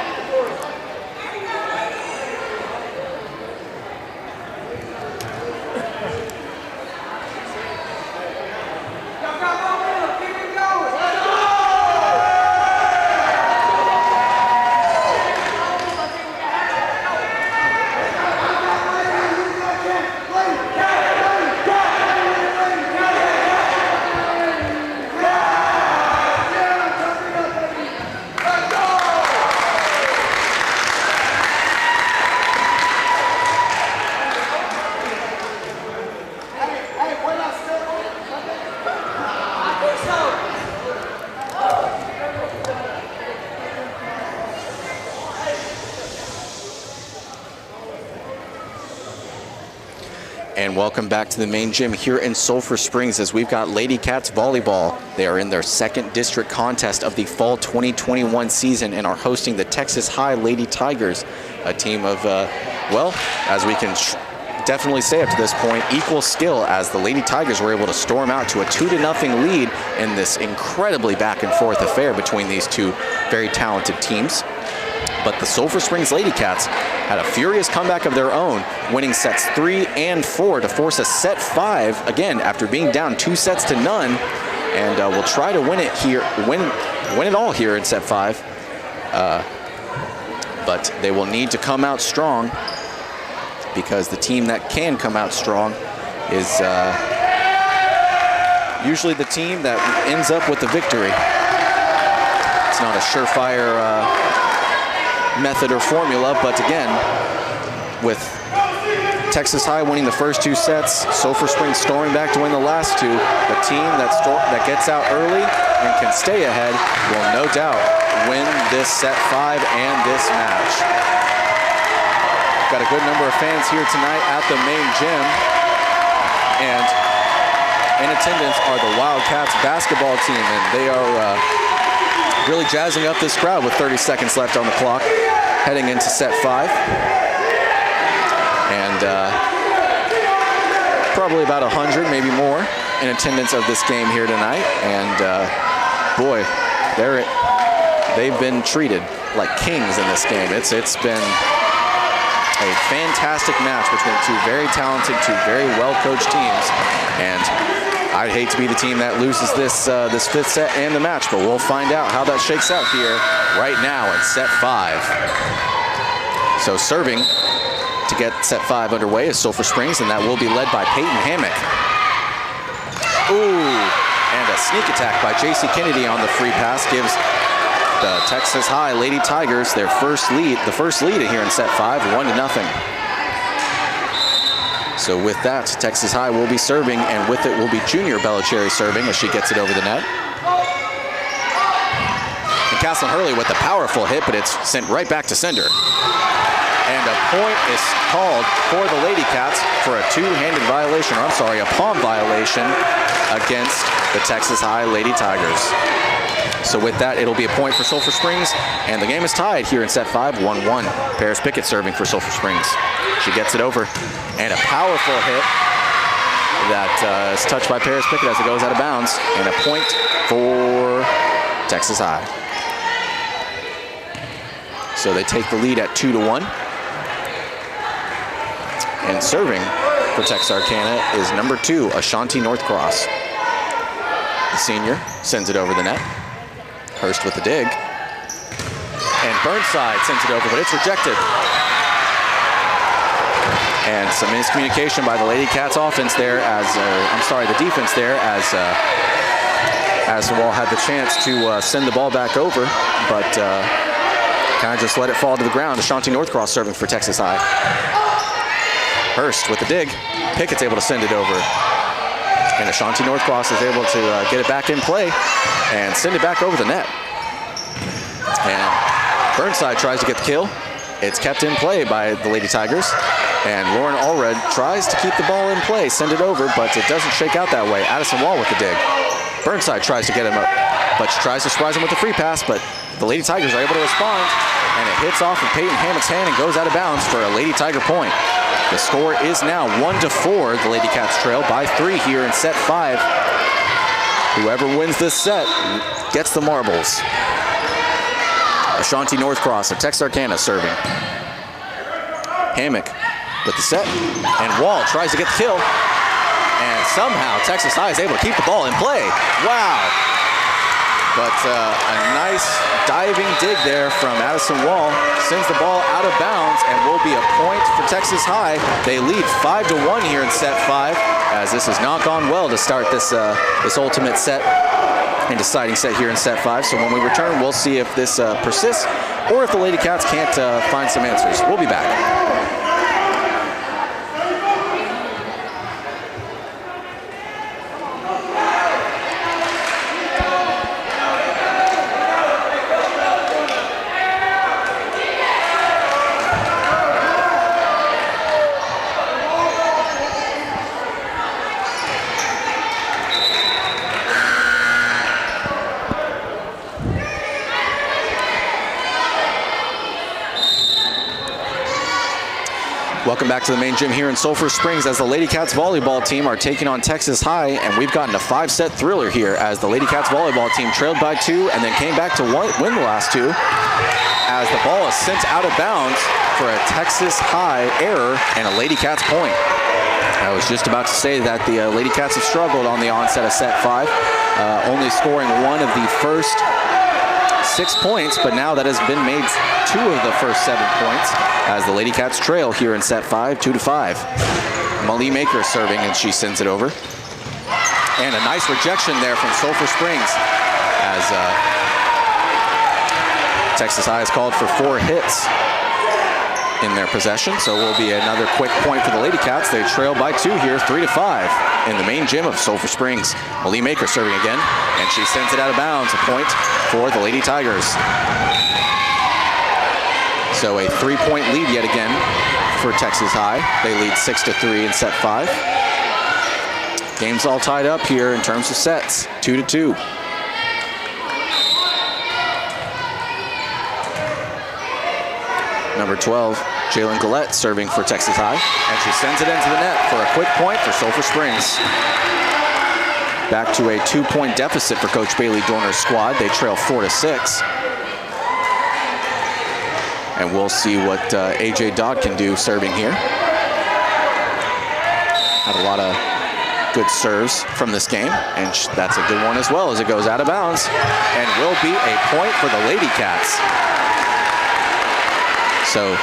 And welcome back to the main gym here in Sulphur Springs as we've got Ladycats Volleyball. They are in their second district contest of the fall 2021 season and are hosting the Texas High Lady Tigers, a team of, well, as we can definitely say up to this point, equal skill, as the Lady Tigers were able to storm out to a 2-0 lead in this incredibly back and forth affair between these two very talented teams. But the Sulphur Springs Ladycats had a furious comeback of their own, winning sets 3 and 4 to force a set 5, again, after being down 2 sets to none. And will try to win it here, win it all here in set 5. But they will need to come out strong, because the team that can come out strong is usually the team that ends up with the victory. It's not a surefire method or formula, but again, with Texas High winning the first 2 sets, Sulphur Springs storming back to win the last 2, the team that gets out early and can stay ahead will no doubt win this set 5 and this match. Got a good number of fans here tonight at the main gym, and in attendance are the Wildcats basketball team, and they are really jazzing up this crowd with 30 seconds left on the clock, heading into set 5. And probably about 100, maybe more, in attendance of this game here tonight. And boy, they've been treated like kings in this game. It's been a fantastic match between 2 very talented, 2 very well-coached teams. And I'd hate to be the team that loses this 5th set and the match, but we'll find out how that shakes out here right now in set 5. So serving to get set 5 underway is Sulphur Springs, and that will be led by Peyton Hammock. Ooh, and a sneak attack by J.C. Kennedy on the free pass gives the Texas High Lady Tigers their first lead, the first lead here in set 5, 1-0. So with that, Texas High will be serving, and with it will be Junior Bellacherry serving as she gets it over the net. And Castlin Hurley with a powerful hit, but it's sent right back to sender. And a point is called for the Ladycats for a two-handed violation, or I'm sorry, a palm violation against the Texas High Lady Tigers. So with that, it'll be a point for Sulphur Springs, and the game is tied here in set 5, 1-1. Paris Pickett serving for Sulphur Springs. She gets it over, and a powerful hit that is touched by Paris Pickett as it goes out of bounds, and a point for Texas High. So they take the lead at 2-1. And serving for Texarkana is number 2, Ashanti Northcross. The senior sends it over the net. Hurst with the dig. And Burnside sends it over, but it's rejected. And some miscommunication by the Ladycats offense there as, the defense there as Wall had the chance to send the ball back over, but kind of just let it fall to the ground. Ashanti Northcross serving for Texas High. Hurst with the dig. Pickett's able to send it over. And Ashanti Northcross is able to get it back in play and send it back over the net. And Burnside tries to get the kill. It's kept in play by the Lady Tigers. And Lauren Allred tries to keep the ball in play, send it over, but it doesn't shake out that way. Addison Wall with the dig. Burnside tries to get him up, but she tries to surprise him with the free pass, but the Lady Tigers are able to respond, and it hits off of Peyton Hammock's hand and goes out of bounds for a Lady Tiger point. The score is now 1-4. The Lady Cats trail by 3 here in set 5. Whoever wins this set gets the marbles. Ashanti Northcross of Texarkana serving. Hammock with the set, and Wall tries to get the kill. And somehow Texas High is able to keep the ball in play. Wow. But a nice diving dig there from Addison Wall sends the ball out of bounds and will be a point for Texas High. They lead 5-1 here in set 5, as this has not gone well to start this ultimate set and deciding set here in set 5. So when we return, we'll see if this persists or if the Lady Cats can't find some answers. We'll be back. Welcome back to the main gym here in Sulphur Springs as the Ladycats volleyball team are taking on Texas High, and we've gotten a 5-set thriller here as the Ladycats volleyball team trailed by 2 and then came back to win the last 2 as the ball is sent out of bounds for a Texas High error and a Ladycats point. I was just about to say that the Ladycats have struggled on the onset of set 5, only scoring 1 of the first 6 points, but now that has been made 2 of the first 7 points as the Ladycats trail here in set 5, 2-5. Malie Maker serving, and she sends it over. And a nice rejection there from Sulphur Springs as Texas High has called for 4 hits in their possession, so will be another quick point for the Ladycats. They trail by 2 here, 3-5 in the main gym of Sulphur Springs. Malie Maker serving again, and she sends it out of bounds, a point for the Lady Tigers. So a 3-point lead yet again for Texas High. They lead 6-3 in set 5. Game's all tied up here in terms of sets, 2-2. Number 12, Jalen Gillette serving for Texas High, and she sends it into the net for a quick point for Sulphur Springs. Back to a 2-point deficit for Coach Bailey Dorner's squad. They trail 4-6. And we'll see what AJ Dodd can do serving here. Had a lot of good serves from this game, and that's a good one as well as it goes out of bounds, and will be a point for the Ladycats. So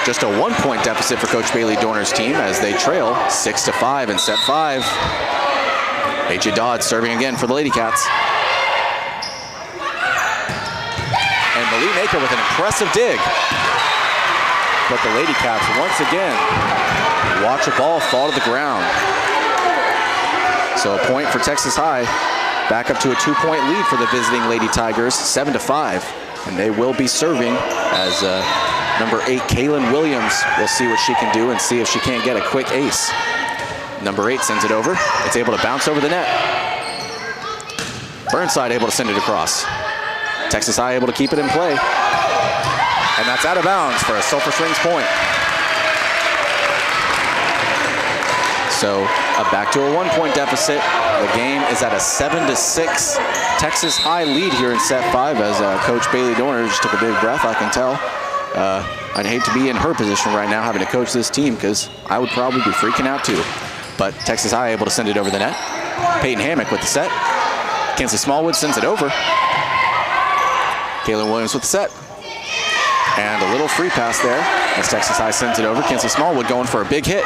just a 1-point deficit for Coach Bailey Dorner's team as they trail 6-5 in set 5. AJ Dodd serving again for the Ladycats. And Malie Maker with an impressive dig. But the Ladycats once again watch a ball fall to the ground. So a point for Texas High. Back up to a 2-point lead for the visiting Lady Tigers, 7-5. And they will be serving as number 8, Kaylin Williams. We'll see what she can do and see if she can't get a quick ace. Number 8 sends it over. It's able to bounce over the net. Burnside able to send it across. Texas High able to keep it in play. And that's out of bounds for a Sulphur Springs point. So back to a 1-point deficit. The game is at a 7-6 Texas High lead here in set 5 as Coach Bailey Dorner just took a big breath, I can tell. I'd hate to be in her position right now having to coach this team because I would probably be freaking out too. But Texas High able to send it over the net. Peyton Hammock with the set. Kinsley Smallwood sends it over. Kaylin Williams with the set. And a little free pass there as Texas High sends it over. Kinsley Smallwood going for a big hit.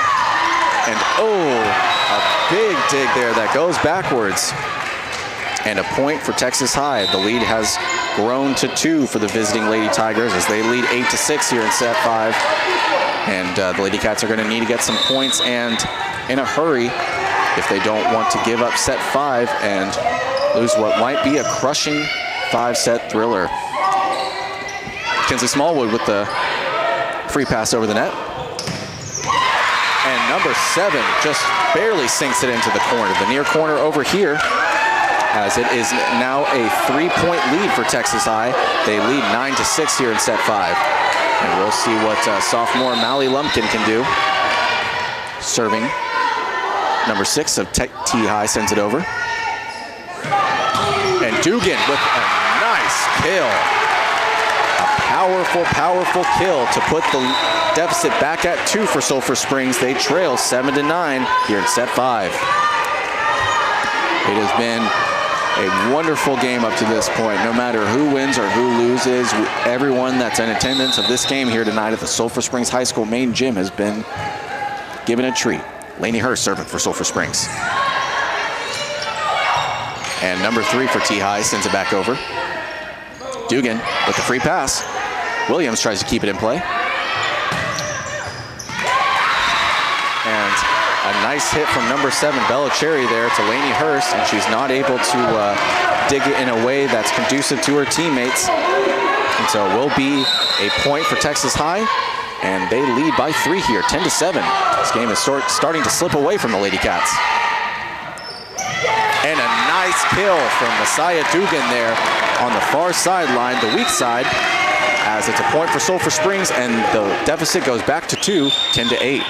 And a big dig there that goes backwards. And a point for Texas High. The lead has grown to 2 for the visiting Lady Tigers as they lead 8-6 here in set 5. And the Ladycats are going to need to get some points and in a hurry if they don't want to give up set 5 and lose what might be a crushing 5-set thriller. Kinsley Smallwood with the free pass over the net. And number 7 just barely sinks it into the corner. The near corner over here, as it is now a 3-point lead for Texas High. They lead 9-6 here in set 5. And we'll see what sophomore Mally Lumpkin can do. Serving, number 6 of T High sends it over. And Dugan with a nice kill. A powerful, powerful kill to put the deficit back at 2 for Sulphur Springs. They trail 7-9 here in set 5. It has been a wonderful game up to this point. No matter who wins or who loses, everyone that's in attendance of this game here tonight at the Sulphur Springs High School main gym has been given a treat. Lainey Hurst serving for Sulphur Springs. And number 3 for T High sends it back over. Dugan with the free pass. Williams tries to keep it in play. And a nice hit from number 7, Bella Cherry there to Lainey Hurst, and she's not able to dig it in a way that's conducive to her teammates. And so it will be a point for Texas High, and they lead by 3 here, 10-7. This game is starting to slip away from the Ladycats. And a nice kill from Messiah Dugan there on the far sideline, the weak side. as it's a point for Sulphur Springs, and the deficit goes back to 2, 10-8.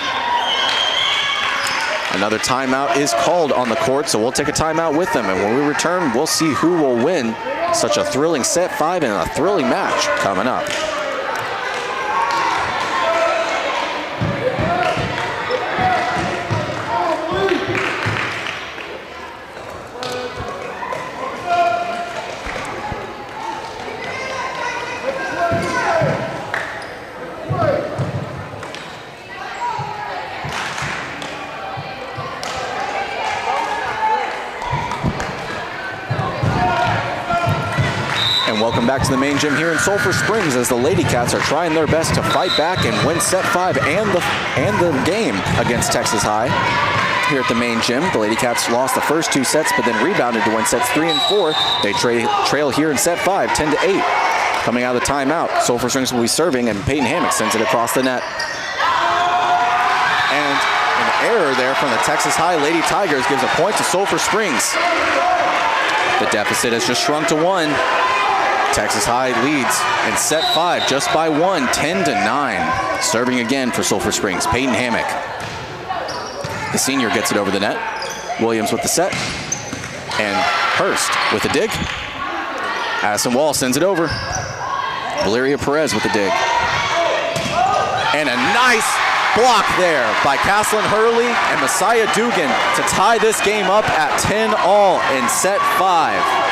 Another timeout is called on the court, so we'll take a timeout with them, and when we return, we'll see who will win such a thrilling set 5 and a thrilling match coming up. Welcome back to the main gym here in Sulphur Springs as the Lady Cats are trying their best to fight back and win set 5 and the game against Texas High. Here at the main gym, the Lady Cats lost the first 2 sets, but then rebounded to win sets 3 and 4. They trail here in set 5, 10-8. Coming out of the timeout, Sulphur Springs will be serving, and Peyton Hammock sends it across the net. And an error there from the Texas High Lady Tigers gives a point to Sulphur Springs. The deficit has just shrunk to 1. Texas High leads in set 5 just by 1, 10-9. Serving again for Sulphur Springs, Peyton Hammock. The senior gets it over the net. Williams with the set. And Hurst with the dig. Addison Wall sends it over. Valeria Perez with the dig. And a nice block there by Caslin Hurley and Messiah Dugan to tie this game up at 10-all in set 5.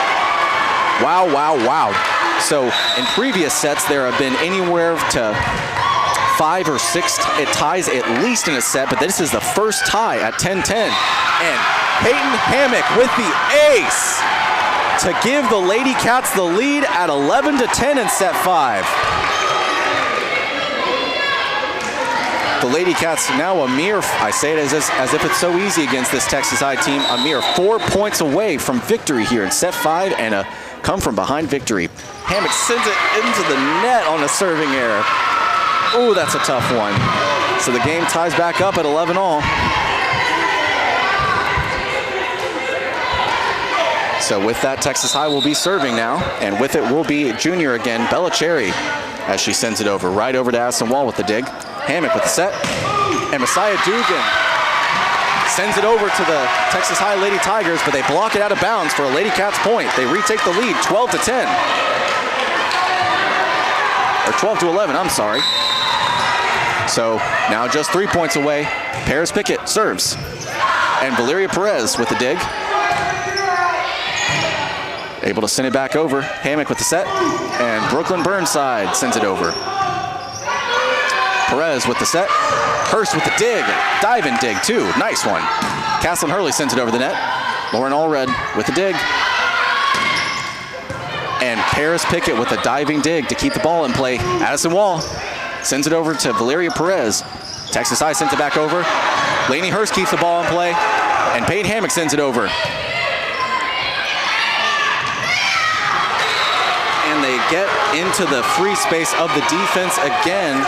Wow, wow, wow. So in previous sets, there have been anywhere to 5 or 6 ties at least in a set, but this is the first tie at 10-10. And Peyton Hammock with the ace to give the Lady Cats the lead at 11-10 in set 5. The Lady Cats now a mere, I say it as if it's so easy against this Texas High team, a mere 4 points away from victory here in set 5 and a come from behind victory. Hammock sends it into the net on a serving error. Ooh, that's a tough one. So the game ties back up at 11-all. So with that, Texas High will be serving now, and with it will be junior again, Bella Cherry, as she sends it over, right over to Addison Wall with the dig. Hammock with the set, and Messiah Dugan sends it over to the Texas High Lady Tigers, but they block it out of bounds for a Lady Cats point. They retake the lead, 12-10. Or 12-11, I'm sorry. So now just 3 points away. Paris Pickett serves. And Valeria Perez with the dig. Able to send it back over. Hammock with the set. And Brooklyn Burnside sends it over. Perez with the set. Hurst with the dig. Dive-in dig, too. Nice one. Caslin Hurley sends it over the net. Lauren Allred with the dig. And Paris Pickett with a diving dig to keep the ball in play. Addison Wall sends it over to Valeria Perez. Texas High sends it back over. Lainey Hurst keeps the ball in play. And Peyton Hammock sends it over. And they get into the free space of the defense again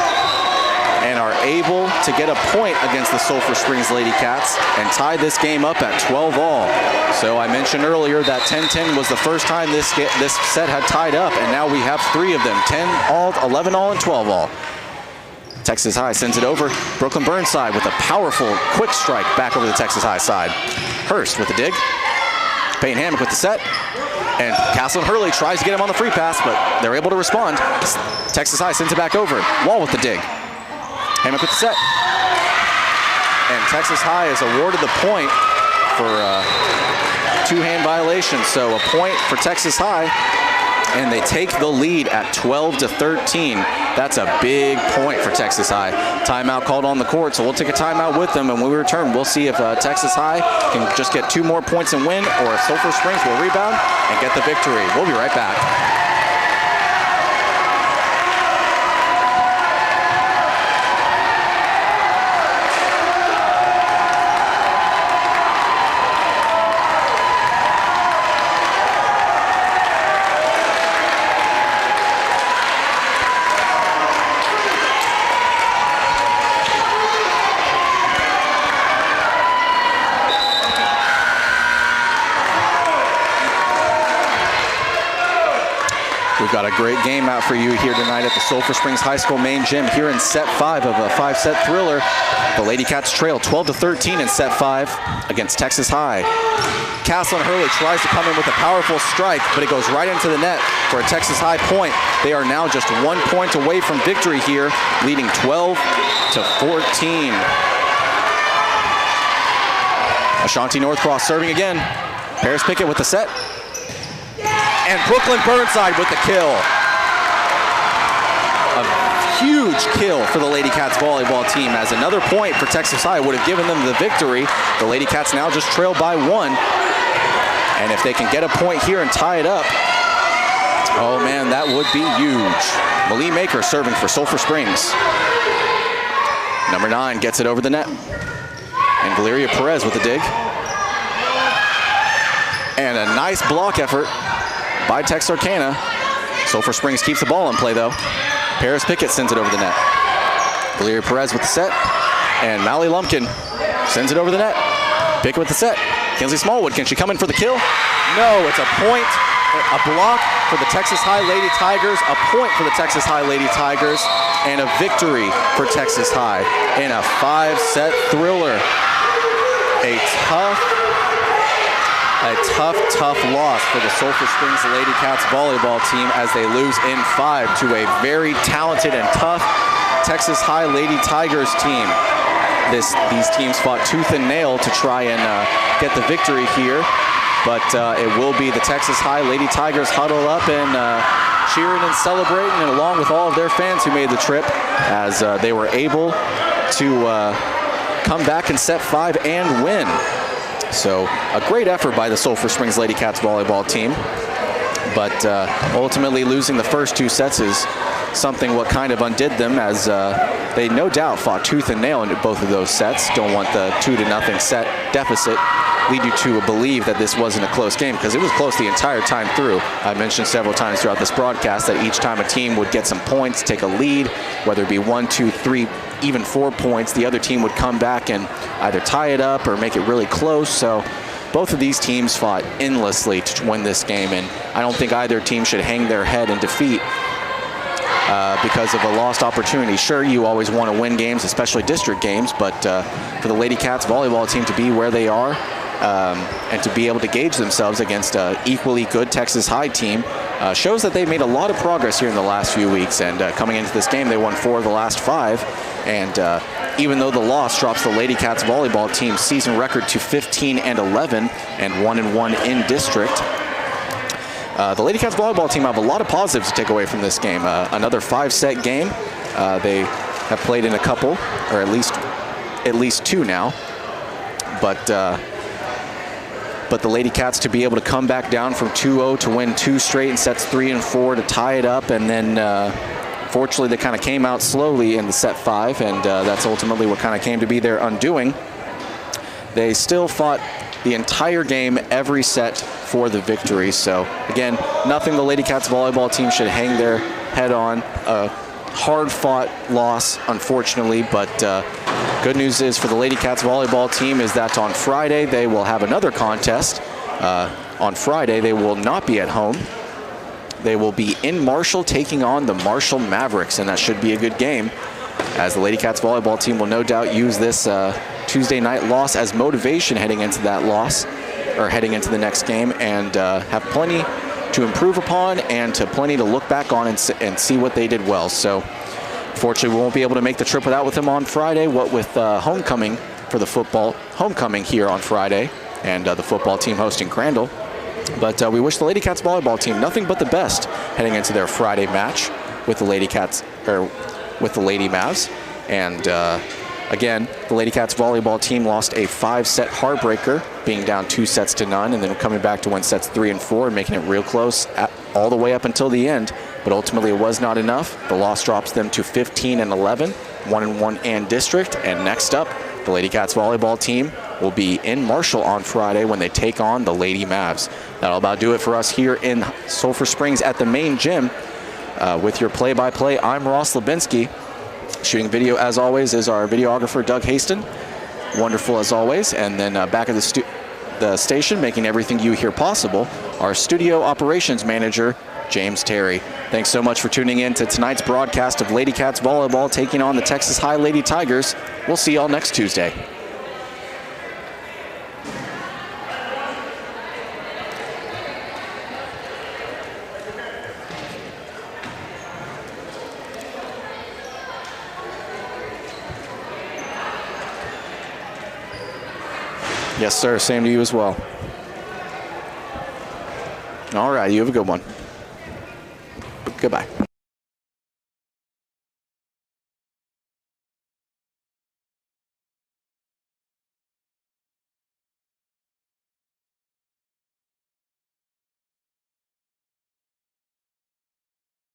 and are able to get a point against the Sulphur Springs Lady Cats and tie this game up at 12-all. So I mentioned earlier that 10-10 was the first time this set had tied up, and now we have 3 of them, 10-all, 11-all, and 12-all. Texas High sends it over. Brooklyn Burnside with a powerful quick strike back over the Texas High side. Hurst with the dig. Peyton Hammock with the set. And Caslin Hurley tries to get him on the free pass, but they're able to respond. Texas High sends it back over. Wall with the dig. Hammock with the set. And Texas High is awarded the point for two-hand violation. So a point for Texas High, and they take the lead at 12-13. That's a big point for Texas High. Timeout called on the court, so we'll take a timeout with them, and when we return, we'll see if Texas High can just get 2 more points and win, or if Sulphur Springs will rebound and get the victory. We'll be right back. We've got a great game out for you here tonight at the Sulphur Springs High School main gym here in set 5 of a 5-set thriller. The Lady Cats trail 12-13 in set 5 against Texas High. Castle and Hurley tries to come in with a powerful strike, but it goes right into the net for a Texas High point. They are now just 1 point away from victory here, leading 12-14. Ashanti Northcross serving again. Paris Pickett with the set. And Brooklyn Burnside with the kill. A huge kill for the Lady Cats volleyball team, as another point for Texas High would have given them the victory. The Lady Cats now just trail by 1. And if they can get a point here and tie it up, oh man, that would be huge. Malie Maker serving for Sulphur Springs. Number 9 gets it over the net. And Valeria Perez with the dig. And a nice block effort by Texarkana. Sulphur Springs keeps the ball in play though. Paris Pickett sends it over the net. Valeria Perez with the set. And Mally Lumpkin sends it over the net. Pickett with the set. Kinsley Smallwood, can she come in for the kill? No, it's a point, a block for the Texas High Lady Tigers, a point for the Texas High Lady Tigers, and a victory for Texas High in a 5-set thriller. A tough loss for the Sulphur Springs Lady Cats volleyball team as they lose in 5 to a very talented and tough Texas High Lady Tigers team. These teams fought tooth and nail to try and get the victory here, but it will be the Texas High Lady Tigers huddle up and cheering and celebrating, and along with all of their fans who made the trip, as they were able to come back in set 5 and win. So a great effort by the Sulphur Springs Lady Cats volleyball team, but ultimately losing the first 2 sets is something what kind of undid them, as they no doubt fought tooth and nail into both of those sets. Don't want the 2-0 set deficit lead you to believe that this wasn't a close game, because it was close the entire time through. I mentioned several times throughout this broadcast that each time a team would get some points, take a lead, whether it be 1, 2, 3, even 4 points, the other team would come back and either tie it up or make it really close. So both of these teams fought endlessly to win this game, and I don't think either team should hang their head in defeat because of a lost opportunity. Sure, you always want to win games, especially district games, but for the Lady Cats volleyball team to be where they are and to be able to gauge themselves against an equally good Texas High team shows that they've made a lot of progress here in the last few weeks. And coming into this game, they won 4 of the last 5. And even though the loss drops the Lady Cats volleyball team's season record to 15-11 and 1-1 in district, the Lady Cats volleyball team have a lot of positives to take away from this game. Another 5-set game. They have played in a couple, or at least 2 now. But the Lady Cats to be able to come back down from 2-0 to win 2 straight in sets 3 and 4 to tie it up, and then fortunately they kind of came out slowly in the set 5, and that's ultimately what kind of came to be their undoing. They still fought the entire game, every set, for the victory. So again, nothing the Lady Cats volleyball team should hang their head on. A hard-fought loss, unfortunately, but good news is for the Lady Cats volleyball team is that on Friday they will have another contest. On Friday they will not be at home. They will be in Marshall taking on the Marshall Mavericks, and that should be a good game, as the Lady Cats volleyball team will no doubt use this Tuesday night loss as motivation heading into that loss, or heading into the next game, and have plenty to improve upon and plenty to look back on and see what they did well. So fortunately, we won't be able to make the trip without with them on Friday, what with homecoming for the football, homecoming here on Friday, and the football team hosting Crandall. But we wish the Lady Cats volleyball team nothing but the best heading into their Friday match with the Lady Cats, or with the Lady Mavs. And again, the Lady Cats volleyball team lost a 5-set heartbreaker, being down 2-0, and then coming back to win sets 3 and 4 and making it real close all the way up until the end. But ultimately it was not enough. The loss drops them to 15-11, 1-1 and district. And next up, the Lady Cats volleyball team will be in Marshall on Friday when they take on the Lady Mavs. That'll about do it for us here in Sulphur Springs at the main gym. With your play-by-play, I'm Ross Lubinsky. Shooting video, as always, is our videographer, Doug Haston. Wonderful as always. And then back at the station, making everything you hear possible, our studio operations manager, James Terry. Thanks so much for tuning in to tonight's broadcast of Ladycats Volleyball taking on the Texas High Lady Tigers. We'll see y'all next Tuesday. Yes, sir. Same to you as well. All right. You have a good one. Goodbye.